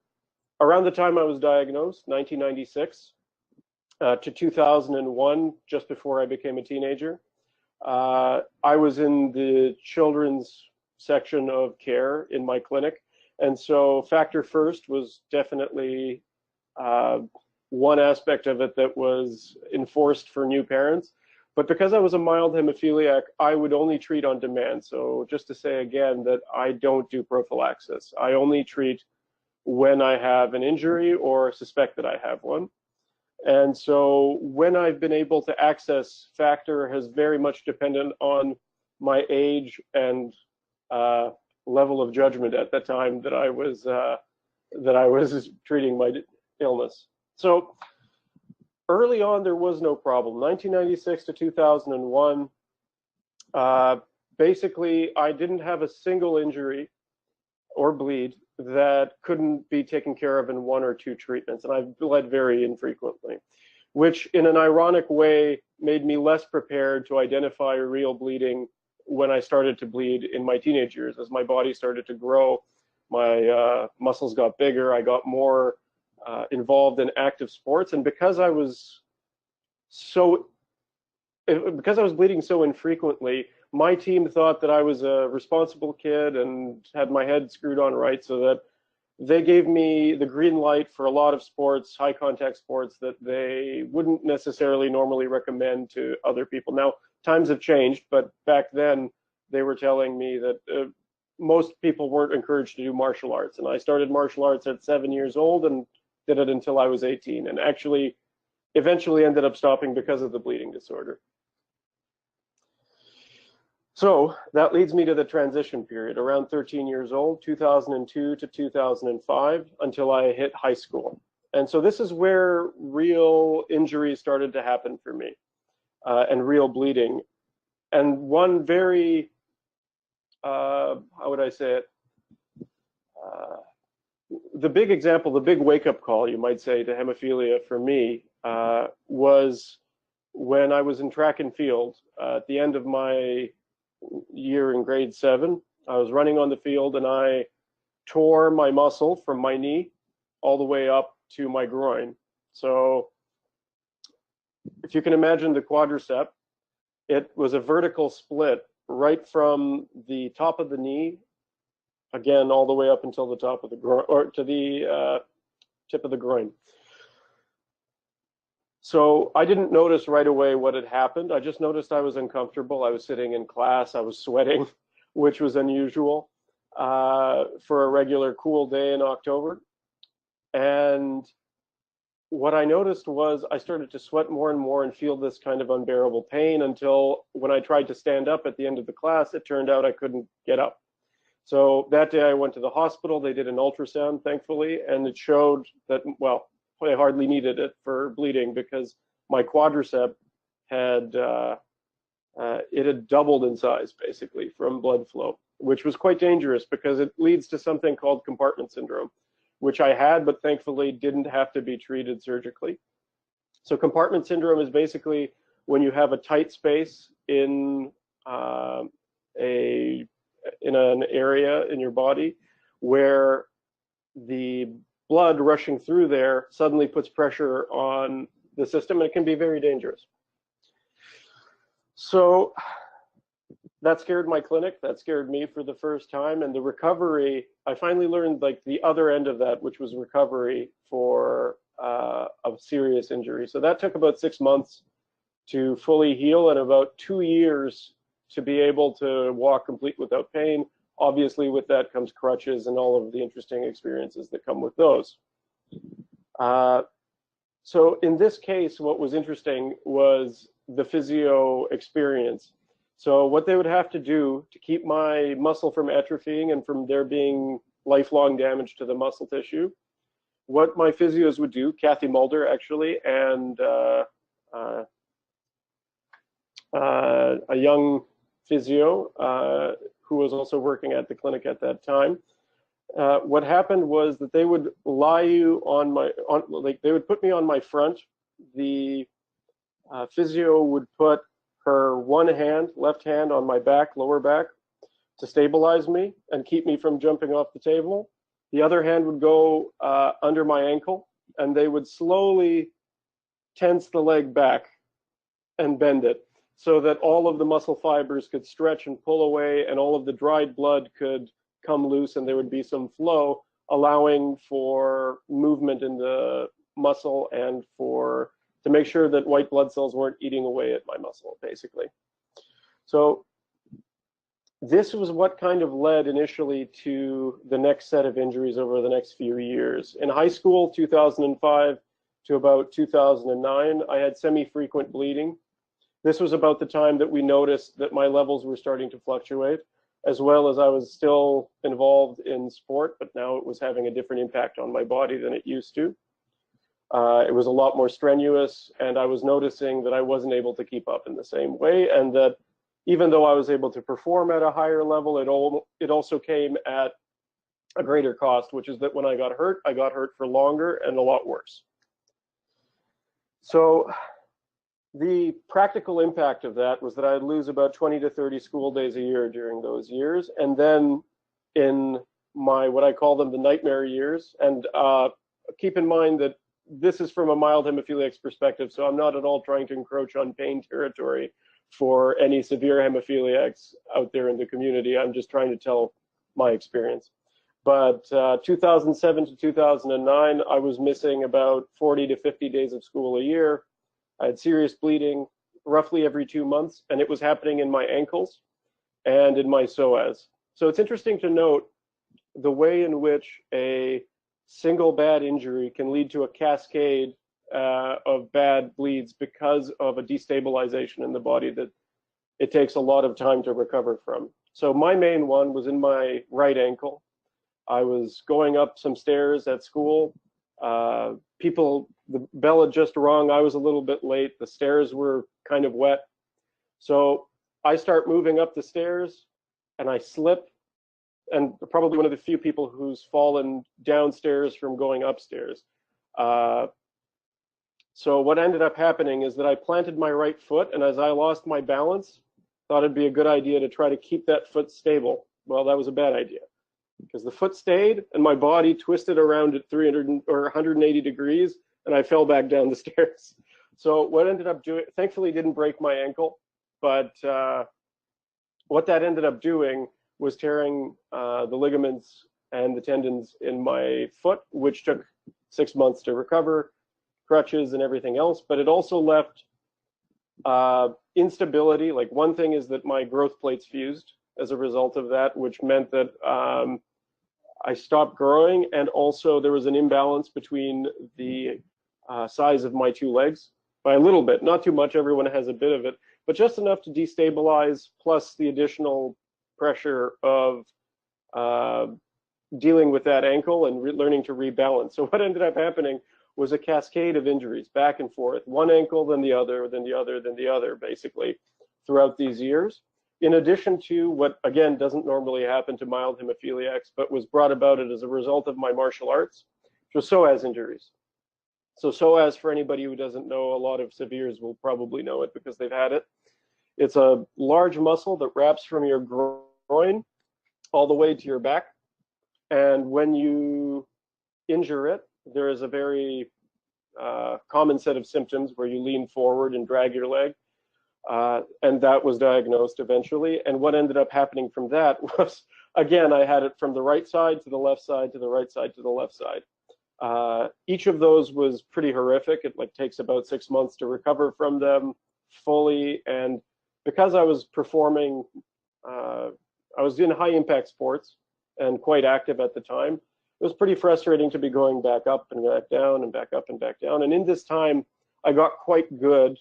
around the time I was diagnosed, 1996 to 2001, just before I became a teenager, I was in the children's section of care in my clinic. And so factor first was definitely one aspect of it that was enforced for new parents. But because I was a mild hemophiliac, I would only treat on demand. So just to say again that I don't do prophylaxis. I only treat when I have an injury or suspect that I have one. And so when I've been able to access factor has very much depended on my age and level of judgment at the time that I was treating my illness. So early on, there was no problem. 1996 to 2001, basically, I didn't have a single injury or bleed that couldn't be taken care of in one or two treatments, and I've bled very infrequently, which in an ironic way made me less prepared to identify real bleeding when I started to bleed in my teenage years. As my body started to grow, my muscles got bigger, I got more involved in active sports, and because I was bleeding so infrequently, my team thought that I was a responsible kid and had my head screwed on right, so that they gave me the green light for a lot of sports, high contact sports, that they wouldn't necessarily normally recommend to other people. Now, times have changed, but back then they were telling me that most people weren't encouraged to do martial arts. And I started martial arts at 7 years old and did it until I was 18, and actually eventually ended up stopping because of the bleeding disorder. So that leads me to the transition period, around 13 years old, 2002 to 2005, until I hit high school. And so this is where real injuries started to happen for me, and real bleeding. And one very, how would I say it? The big example, the big wake-up call, you might say, to hemophilia for me was when I was in track and field at the end of my year in grade 7. I was running on the field and I tore my muscle from my knee all the way up to my groin. So if you can imagine the quadricep, it was a vertical split right from the top of the knee, again, all the way up until the top of the groin, or to the tip of the groin. So I didn't notice right away what had happened. I just noticed I was uncomfortable. I was sitting in class. I was sweating, which was unusual for a regular cool day in October. And what I noticed was I started to sweat more and more and feel this kind of unbearable pain, until when I tried to stand up at the end of the class, it turned out I couldn't get up. So that day I went to the hospital. They did an ultrasound, thankfully, and it showed that, well, I hardly needed it for bleeding because my quadricep had it had doubled in size basically from blood flow, which was quite dangerous because it leads to something called compartment syndrome, which I had, but thankfully didn't have to be treated surgically. So compartment syndrome is basically when you have a tight space in an area in your body where the blood rushing through there suddenly puts pressure on the system, and it can be very dangerous. So that scared my clinic, that scared me for the first time, and the recovery, I finally learned like the other end of that, which was recovery for a serious injury. So that took about 6 months to fully heal and about 2 years to be able to walk complete without pain. Obviously, with that comes crutches and all of the interesting experiences that come with those. So in this case, what was interesting was the physio experience. So what they would have to do to keep my muscle from atrophying and from there being lifelong damage to the muscle tissue, what my physios would do, Kathy Mulder actually, and a young physio who was also working at the clinic at that time. What happened was that they would lie you on they would put me on my front. The physio would put her one hand, left hand, on my back, lower back, to stabilize me and keep me from jumping off the table. The other hand would go under my ankle, and they would slowly tense the leg back and bend it so that all of the muscle fibers could stretch and pull away, and all of the dried blood could come loose, and there would be some flow, allowing for movement in the muscle and to make sure that white blood cells weren't eating away at my muscle, basically. So this was what kind of led initially to the next set of injuries over the next few years. In high school, 2005 to about 2009, I had semi-frequent bleeding. This was about the time that we noticed that my levels were starting to fluctuate, as well as I was still involved in sport, but now it was having a different impact on my body than it used to. It was a lot more strenuous, and I was noticing that I wasn't able to keep up in the same way, and that even though I was able to perform at a higher level, it also came at a greater cost, which is that when I got hurt for longer and a lot worse. So the practical impact of that was that I'd lose about 20 to 30 school days a year during those years. And then in my, what I call them, the nightmare years, and keep in mind that this is from a mild hemophiliac's perspective, so I'm not at all trying to encroach on pain territory for any severe hemophiliacs out there in the community. I'm just trying to tell my experience. But 2007 to 2009, I was missing about 40 to 50 days of school a year. I had serious bleeding roughly every 2 months, and it was happening in my ankles and in my psoas. So it's interesting to note the way in which a single bad injury can lead to a cascade of bad bleeds because of a destabilization in the body that it takes a lot of time to recover from. So my main one was in my right ankle. I was going up some stairs at school. The bell had just rung. I was a little bit late. The stairs were kind of wet. So I start moving up the stairs and I slip, and probably one of the few people who's fallen downstairs from going upstairs. So what ended up happening is that I planted my right foot, and as I lost my balance, thought it'd be a good idea to try to keep that foot stable. Well, that was a bad idea, because the foot stayed and my body twisted around at 300 or 180 degrees, and I fell back down the stairs. So what ended up doing, thankfully didn't break my ankle, but what that ended up doing was tearing the ligaments and the tendons in my foot, which took 6 months to recover, crutches and everything else. But it also left instability. Like, one thing is that my growth plates fused as a result of that, which meant that I stopped growing, and also there was an imbalance between the size of my two legs by a little bit, not too much, everyone has a bit of it, but just enough to destabilize, plus the additional pressure of dealing with that ankle and learning to rebalance. So what ended up happening was a cascade of injuries back and forth, one ankle, then the other, then the other, then the other, basically, throughout these years. In addition to what, again, doesn't normally happen to mild hemophiliacs, but was brought about it as a result of my martial arts, which was psoas injuries. So psoas, for anybody who doesn't know, a lot of severes will probably know it because they've had it. It's a large muscle that wraps from your groin all the way to your back. And when you injure it, there is a very common set of symptoms where you lean forward and drag your leg. And that was diagnosed eventually. And what ended up happening from that was, again, I had it from the right side to the left side to the right side to the left side. Each of those was pretty horrific. It takes about 6 months to recover from them fully. And because I was performing, I was in high impact sports and quite active at the time, it was pretty frustrating to be going back up and back down and back up and back down. And in this time, I got quite good,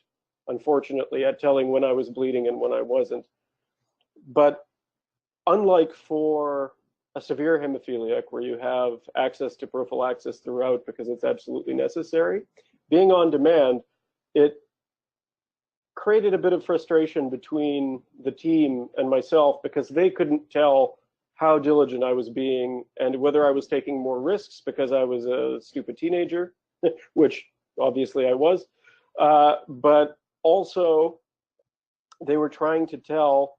unfortunately, at telling when I was bleeding and when I wasn't. But unlike for a severe hemophiliac where you have access to prophylaxis throughout because it's absolutely necessary, being on demand, it created a bit of frustration between the team and myself because they couldn't tell how diligent I was being and whether I was taking more risks because I was a stupid teenager, which obviously I was, but also they were trying to tell,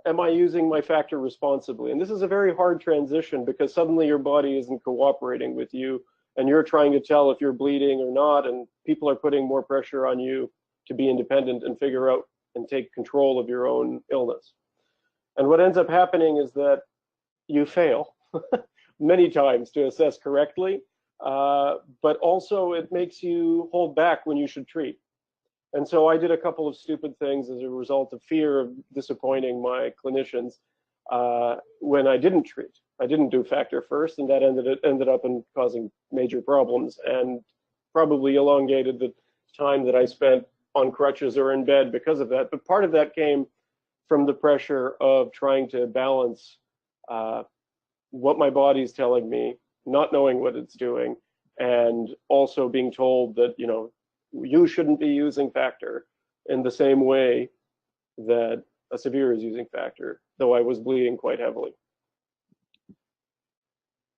am I using my factor responsibly? And this is a very hard transition because suddenly your body isn't cooperating with you and you're trying to tell if you're bleeding or not, and people are putting more pressure on you to be independent and figure out and take control of your own illness. And what ends up happening is that you fail many times to assess correctly, but also it makes you hold back when you should treat. And so I did a couple of stupid things as a result of fear of disappointing my clinicians when I didn't treat. I didn't do factor first, and that ended up in causing major problems and probably elongated the time that I spent on crutches or in bed because of that. But part of that came from the pressure of trying to balance what my body's telling me, not knowing what it's doing, and also being told that, you shouldn't be using factor in the same way that a severe is using factor, though I was bleeding quite heavily.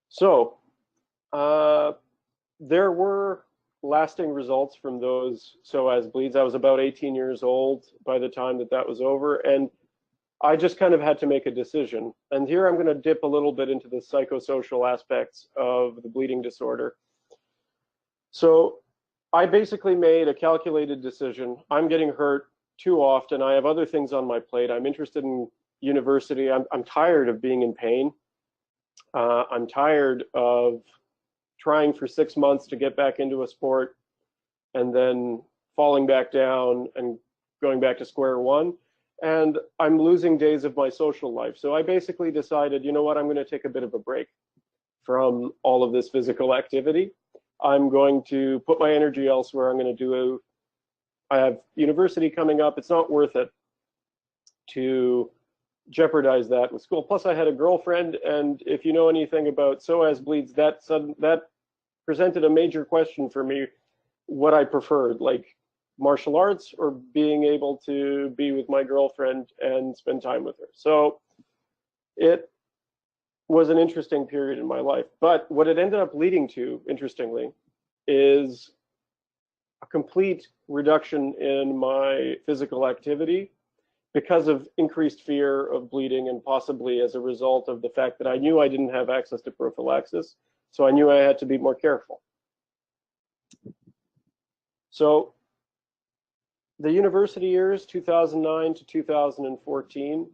So there were lasting results from those psoas bleeds. I was about 18 years old by the time that was over, and I just kind of had to make a decision. And here I'm going to dip a little bit into the psychosocial aspects of the bleeding disorder. So I basically made a calculated decision. I'm getting hurt too often. I have other things on my plate. I'm interested in university. I'm tired of being in pain. I'm tired of trying for 6 months to get back into a sport and then falling back down and going back to square one. And I'm losing days of my social life. So I basically decided, you know what, I'm going to take a bit of a break from all of this physical activity. I'm going to put my energy elsewhere. I'm going to I have university coming up. It's not worth it to jeopardize that with school. Plus I had a girlfriend, and if you know anything about psoas bleeds, that presented a major question for me, what I preferred, like martial arts or being able to be with my girlfriend and spend time with her. So it was an interesting period in my life. But what it ended up leading to, interestingly, is a complete reduction in my physical activity because of increased fear of bleeding, and possibly as a result of the fact that I knew I didn't have access to prophylaxis. So I knew I had to be more careful. So the university years, 2009 to 2014,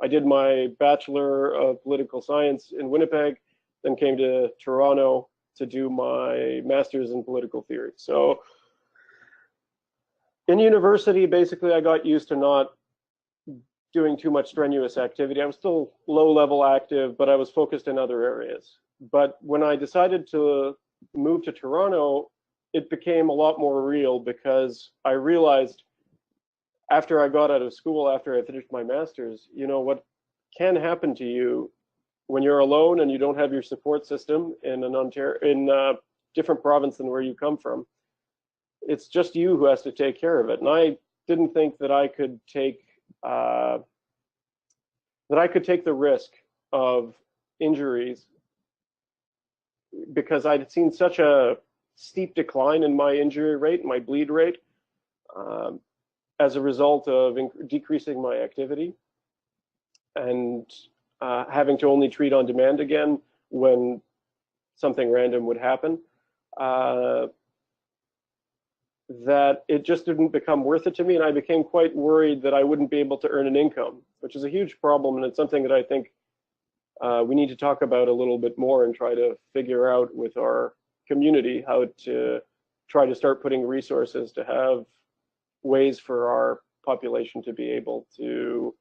I did my Bachelor of Political Science in Winnipeg, then came to Toronto to do my Master's in Political Theory. So in university, basically, I got used to not doing too much strenuous activity. I was still low-level active, but I was focused in other areas. But when I decided to move to Toronto, it became a lot more real because I realized after I got out of school, after I finished my master's, what can happen to you when you're alone and you don't have your support system in different province than where you come from. It's just you who has to take care of it. And I didn't think that I could take the risk of injuries because I'd seen such a steep decline in my injury rate, my bleed rate, as a result of decreasing my activity and having to only treat on demand again when something random would happen, that it just didn't become worth it to me. And I became quite worried that I wouldn't be able to earn an income, which is a huge problem. And it's something that I think we need to talk about a little bit more and try to figure out with our community how to try to start putting resources to have ways for our population to be able to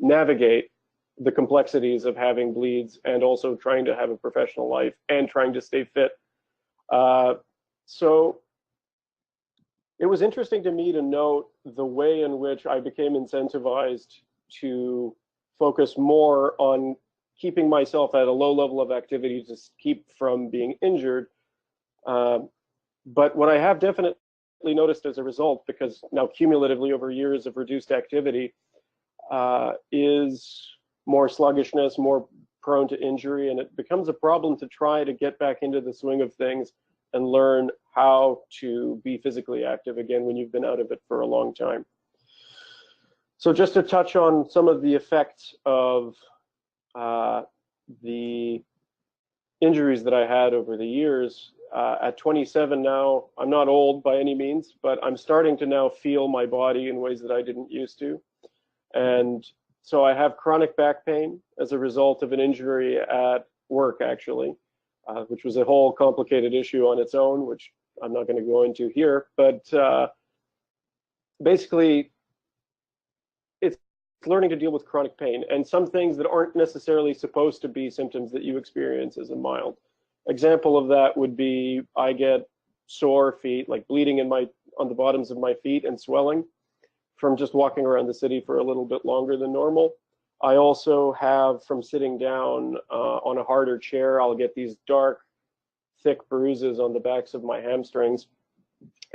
navigate the complexities of having bleeds and also trying to have a professional life and trying to stay fit. So it was interesting to me to note the way in which I became incentivized to focus more on keeping myself at a low level of activity to keep from being injured. But what I have definitely noticed as a result, because now cumulatively over years of reduced activity, is more sluggishness, more prone to injury, and it becomes a problem to try to get back into the swing of things and learn how to be physically active again when you've been out of it for a long time. So just to touch on some of the effects of the injuries that I had over the years, at 27 now, I'm not old by any means, but I'm starting to now feel my body in ways that I didn't used to. And so I have chronic back pain as a result of an injury at work, actually, which was a whole complicated issue on its own, which I'm not going to go into here. But basically, it's learning to deal with chronic pain and some things that aren't necessarily supposed to be symptoms that you experience as a mild. Example of that would be I get sore feet, like bleeding on the bottoms of my feet and swelling from just walking around the city for a little bit longer than normal. I also have, from sitting down on a harder chair, I'll get these dark, thick bruises on the backs of my hamstrings.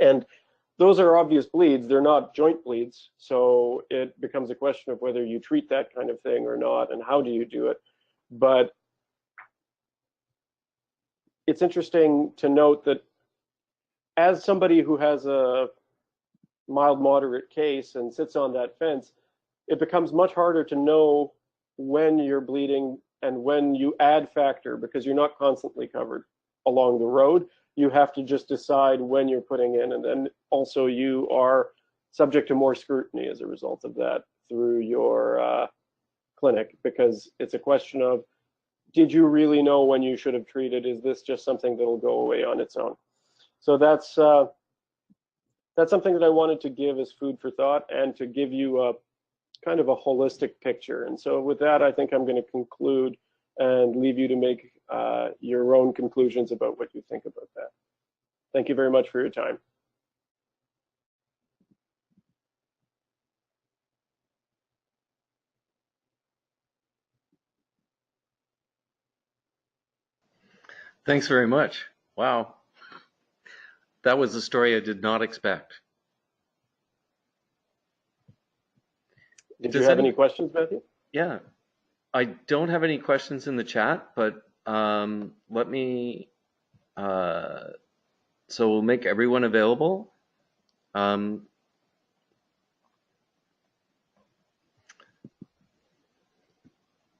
And those are obvious bleeds. They're not joint bleeds. So it becomes a question of whether you treat that kind of thing or not, and how do you do it. But it's interesting to note that as somebody who has a mild, moderate case and sits on that fence, it becomes much harder to know when you're bleeding and when you add factor, because you're not constantly covered along the road. You have to just decide when you're putting in, and then also you are subject to more scrutiny as a result of that through your clinic, because it's a question of, did you really know when you should have treated? Is this just something that'll go away on its own? So that's something that I wanted to give as food for thought and to give you a kind of a holistic picture. And so with that, I think I'm going to conclude and leave you to make your own conclusions about what you think about that. Thank you very much for your time. Thanks very much. Wow. That was a story I did not expect. Did you have any questions, Matthew? Yeah. I don't have any questions in the chat, but let me, so we'll make everyone available.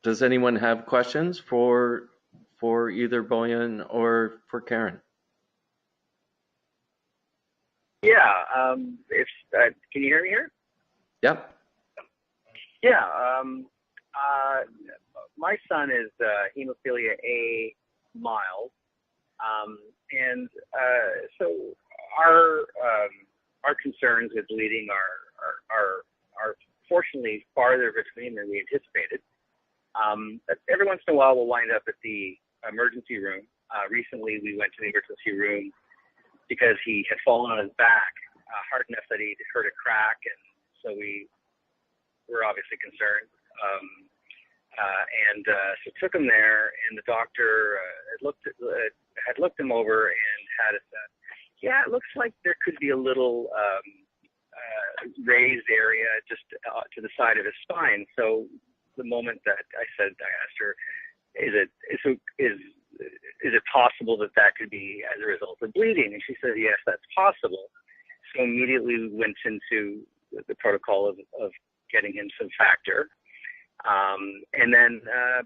Does anyone have questions for either Bojan or for Karen? Yeah, can you hear me here? Yep. Yeah, my son is hemophilia A mild, and so our concerns with bleeding are fortunately farther between than we anticipated. Every once in a while, we'll wind up at the emergency room. Recently, we went to the emergency room because he had fallen on his back hard enough that he hurt a crack, and so we were obviously concerned. So took him there, and the doctor had looked him over and had said, yeah, it looks like there could be a little raised area just to the side of his spine. So the moment that I asked her, is it possible that could be as a result of bleeding? And she said, yes, that's possible. So immediately we went into the protocol of getting him some factor.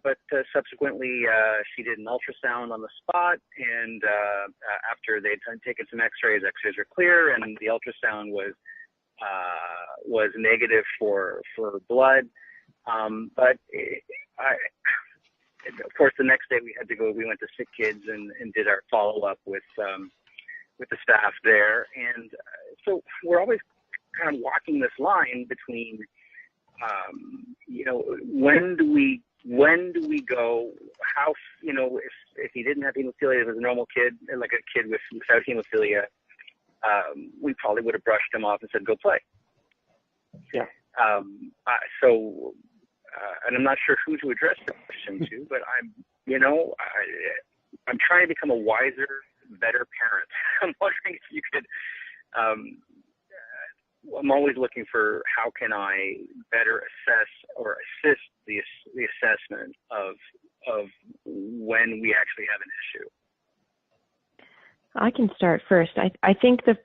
But subsequently, she did an ultrasound on the spot, and after they'd taken some X-rays were clear, and the ultrasound was negative for blood. Of course, the next day we went to Sick Kids and did our follow-up with the staff there, and so we're always kind of walking this line between. When do we go? How, if he didn't have hemophilia, if he was a normal kid, like a kid without hemophilia, we probably would have brushed him off and said, go play. Yeah. And I'm not sure who to address the question to, but I'm trying to become a wiser, better parent. I'm wondering if you could, I'm always looking for how can I better assess or assist the assessment of when we actually have an issue. I can start first. I think the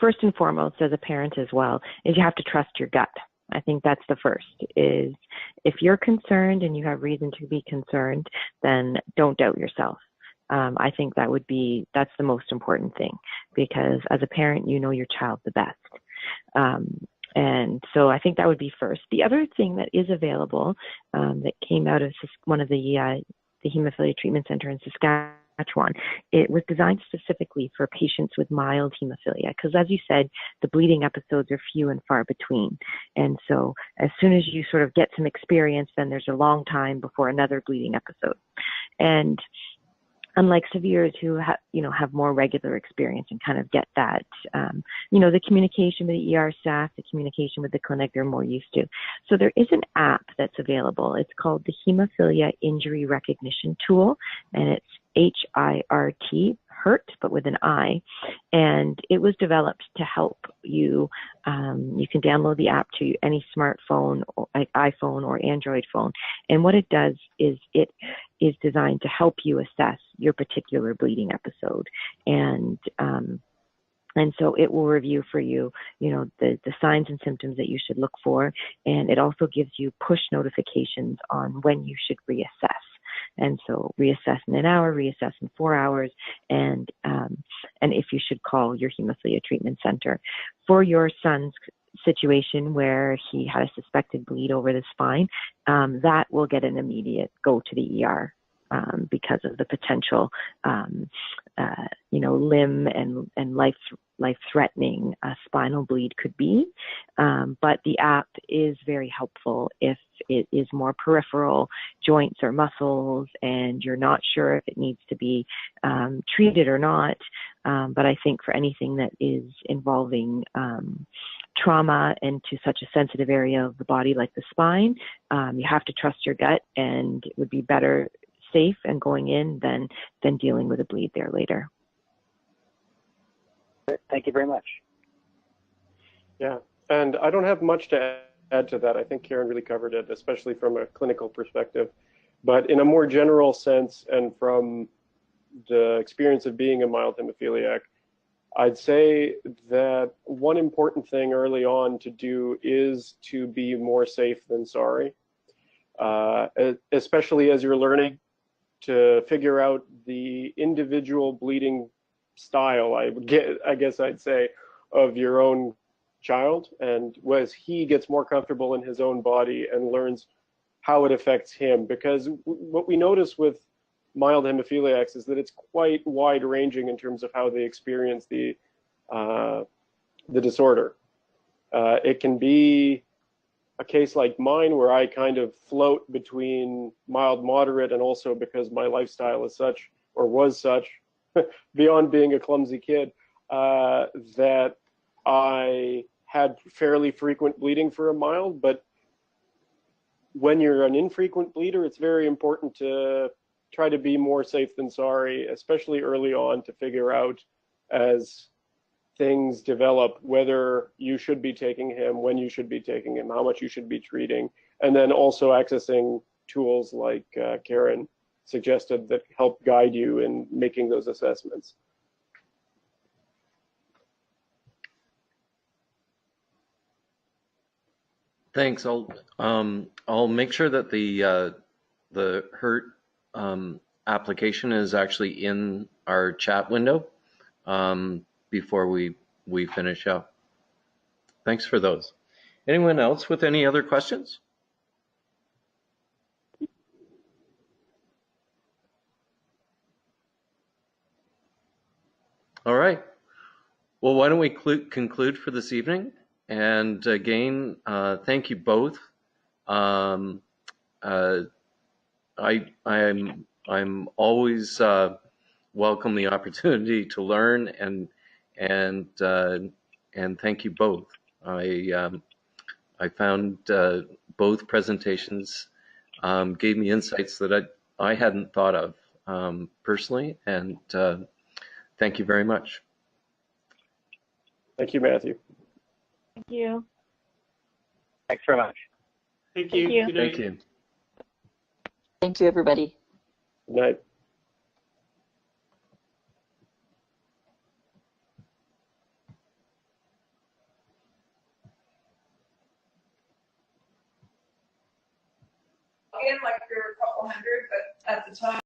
first and foremost as a parent as well is you have to trust your gut. I think that's the first, is if you're concerned and you have reason to be concerned, then don't doubt yourself. I think that's the most important thing, because as a parent, you know your child the best. And so I think that would be first. The other thing that is available that came out of one of the Hemophilia Treatment Center in Saskatchewan, it was designed specifically for patients with mild hemophilia, because as you said, the bleeding episodes are few and far between. And so as soon as you sort of get some experience, then there's a long time before another bleeding episode. And unlike severes who have more regular experience and kind of get that, the communication with the ER staff, the communication with the clinic, they're more used to. So there is an app that's available. It's called the Hemophilia Injury Recognition Tool, and it's HIRT, hurt, but with an I, and it was developed to help you. You can download the app to any smartphone, like iPhone or Android phone, and what it does is it is designed to help you assess your particular bleeding episode, and so it will review for you, the signs and symptoms that you should look for, and it also gives you push notifications on when you should reassess. And so reassess in an hour, reassess in 4 hours, and if you should call your hemophilia treatment center. For your son's situation where he had a suspected bleed over the spine, that will get an immediate go to the ER because of the potential, limb and life-threatening spinal bleed could be. But the app is very helpful if it is more peripheral joints or muscles and you're not sure if it needs to be treated or not. But I think for anything that is involving trauma and to such a sensitive area of the body like the spine, you have to trust your gut, and it would be better safe and going in than dealing with a bleed there later. Thank you very much. Yeah, and I don't have much to add to that. I think Karen really covered it, especially from a clinical perspective. But in a more general sense, and from the experience of being a mild hemophiliac, I'd say that one important thing early on to do is to be more safe than sorry, especially as you're learning to figure out the individual bleeding style, I guess I'd say, of your own child, and as he gets more comfortable in his own body and learns how it affects him. Because what we notice with mild hemophiliacs is that it's quite wide-ranging in terms of how they experience the disorder. It can be a case like mine where I kind of float between mild, moderate, and also because my lifestyle is such, or was such, beyond being a clumsy kid, that I had fairly frequent bleeding for a mild, but when you're an infrequent bleeder, it's very important to try to be more safe than sorry, especially early on, to figure out as things develop whether you should be taking him, when you should be taking him, how much you should be treating, and then also accessing tools like Karen suggested that help guide you in making those assessments. Thanks. I'll make sure that the HURT application is actually in our chat window before we finish up. Thanks for those. Anyone else with any other questions? All right. Well, why don't we conclude for this evening? And again, thank you both. I'm always welcome the opportunity to learn, and thank you both. I found both presentations gave me insights that I hadn't thought of personally, and thank you very much. Thank you, Matthew. Thank you. Thanks very much. Thank you. Thank you. Good night. Thank you. Thank you, everybody. Good night. In like there were a couple hundred, but at the time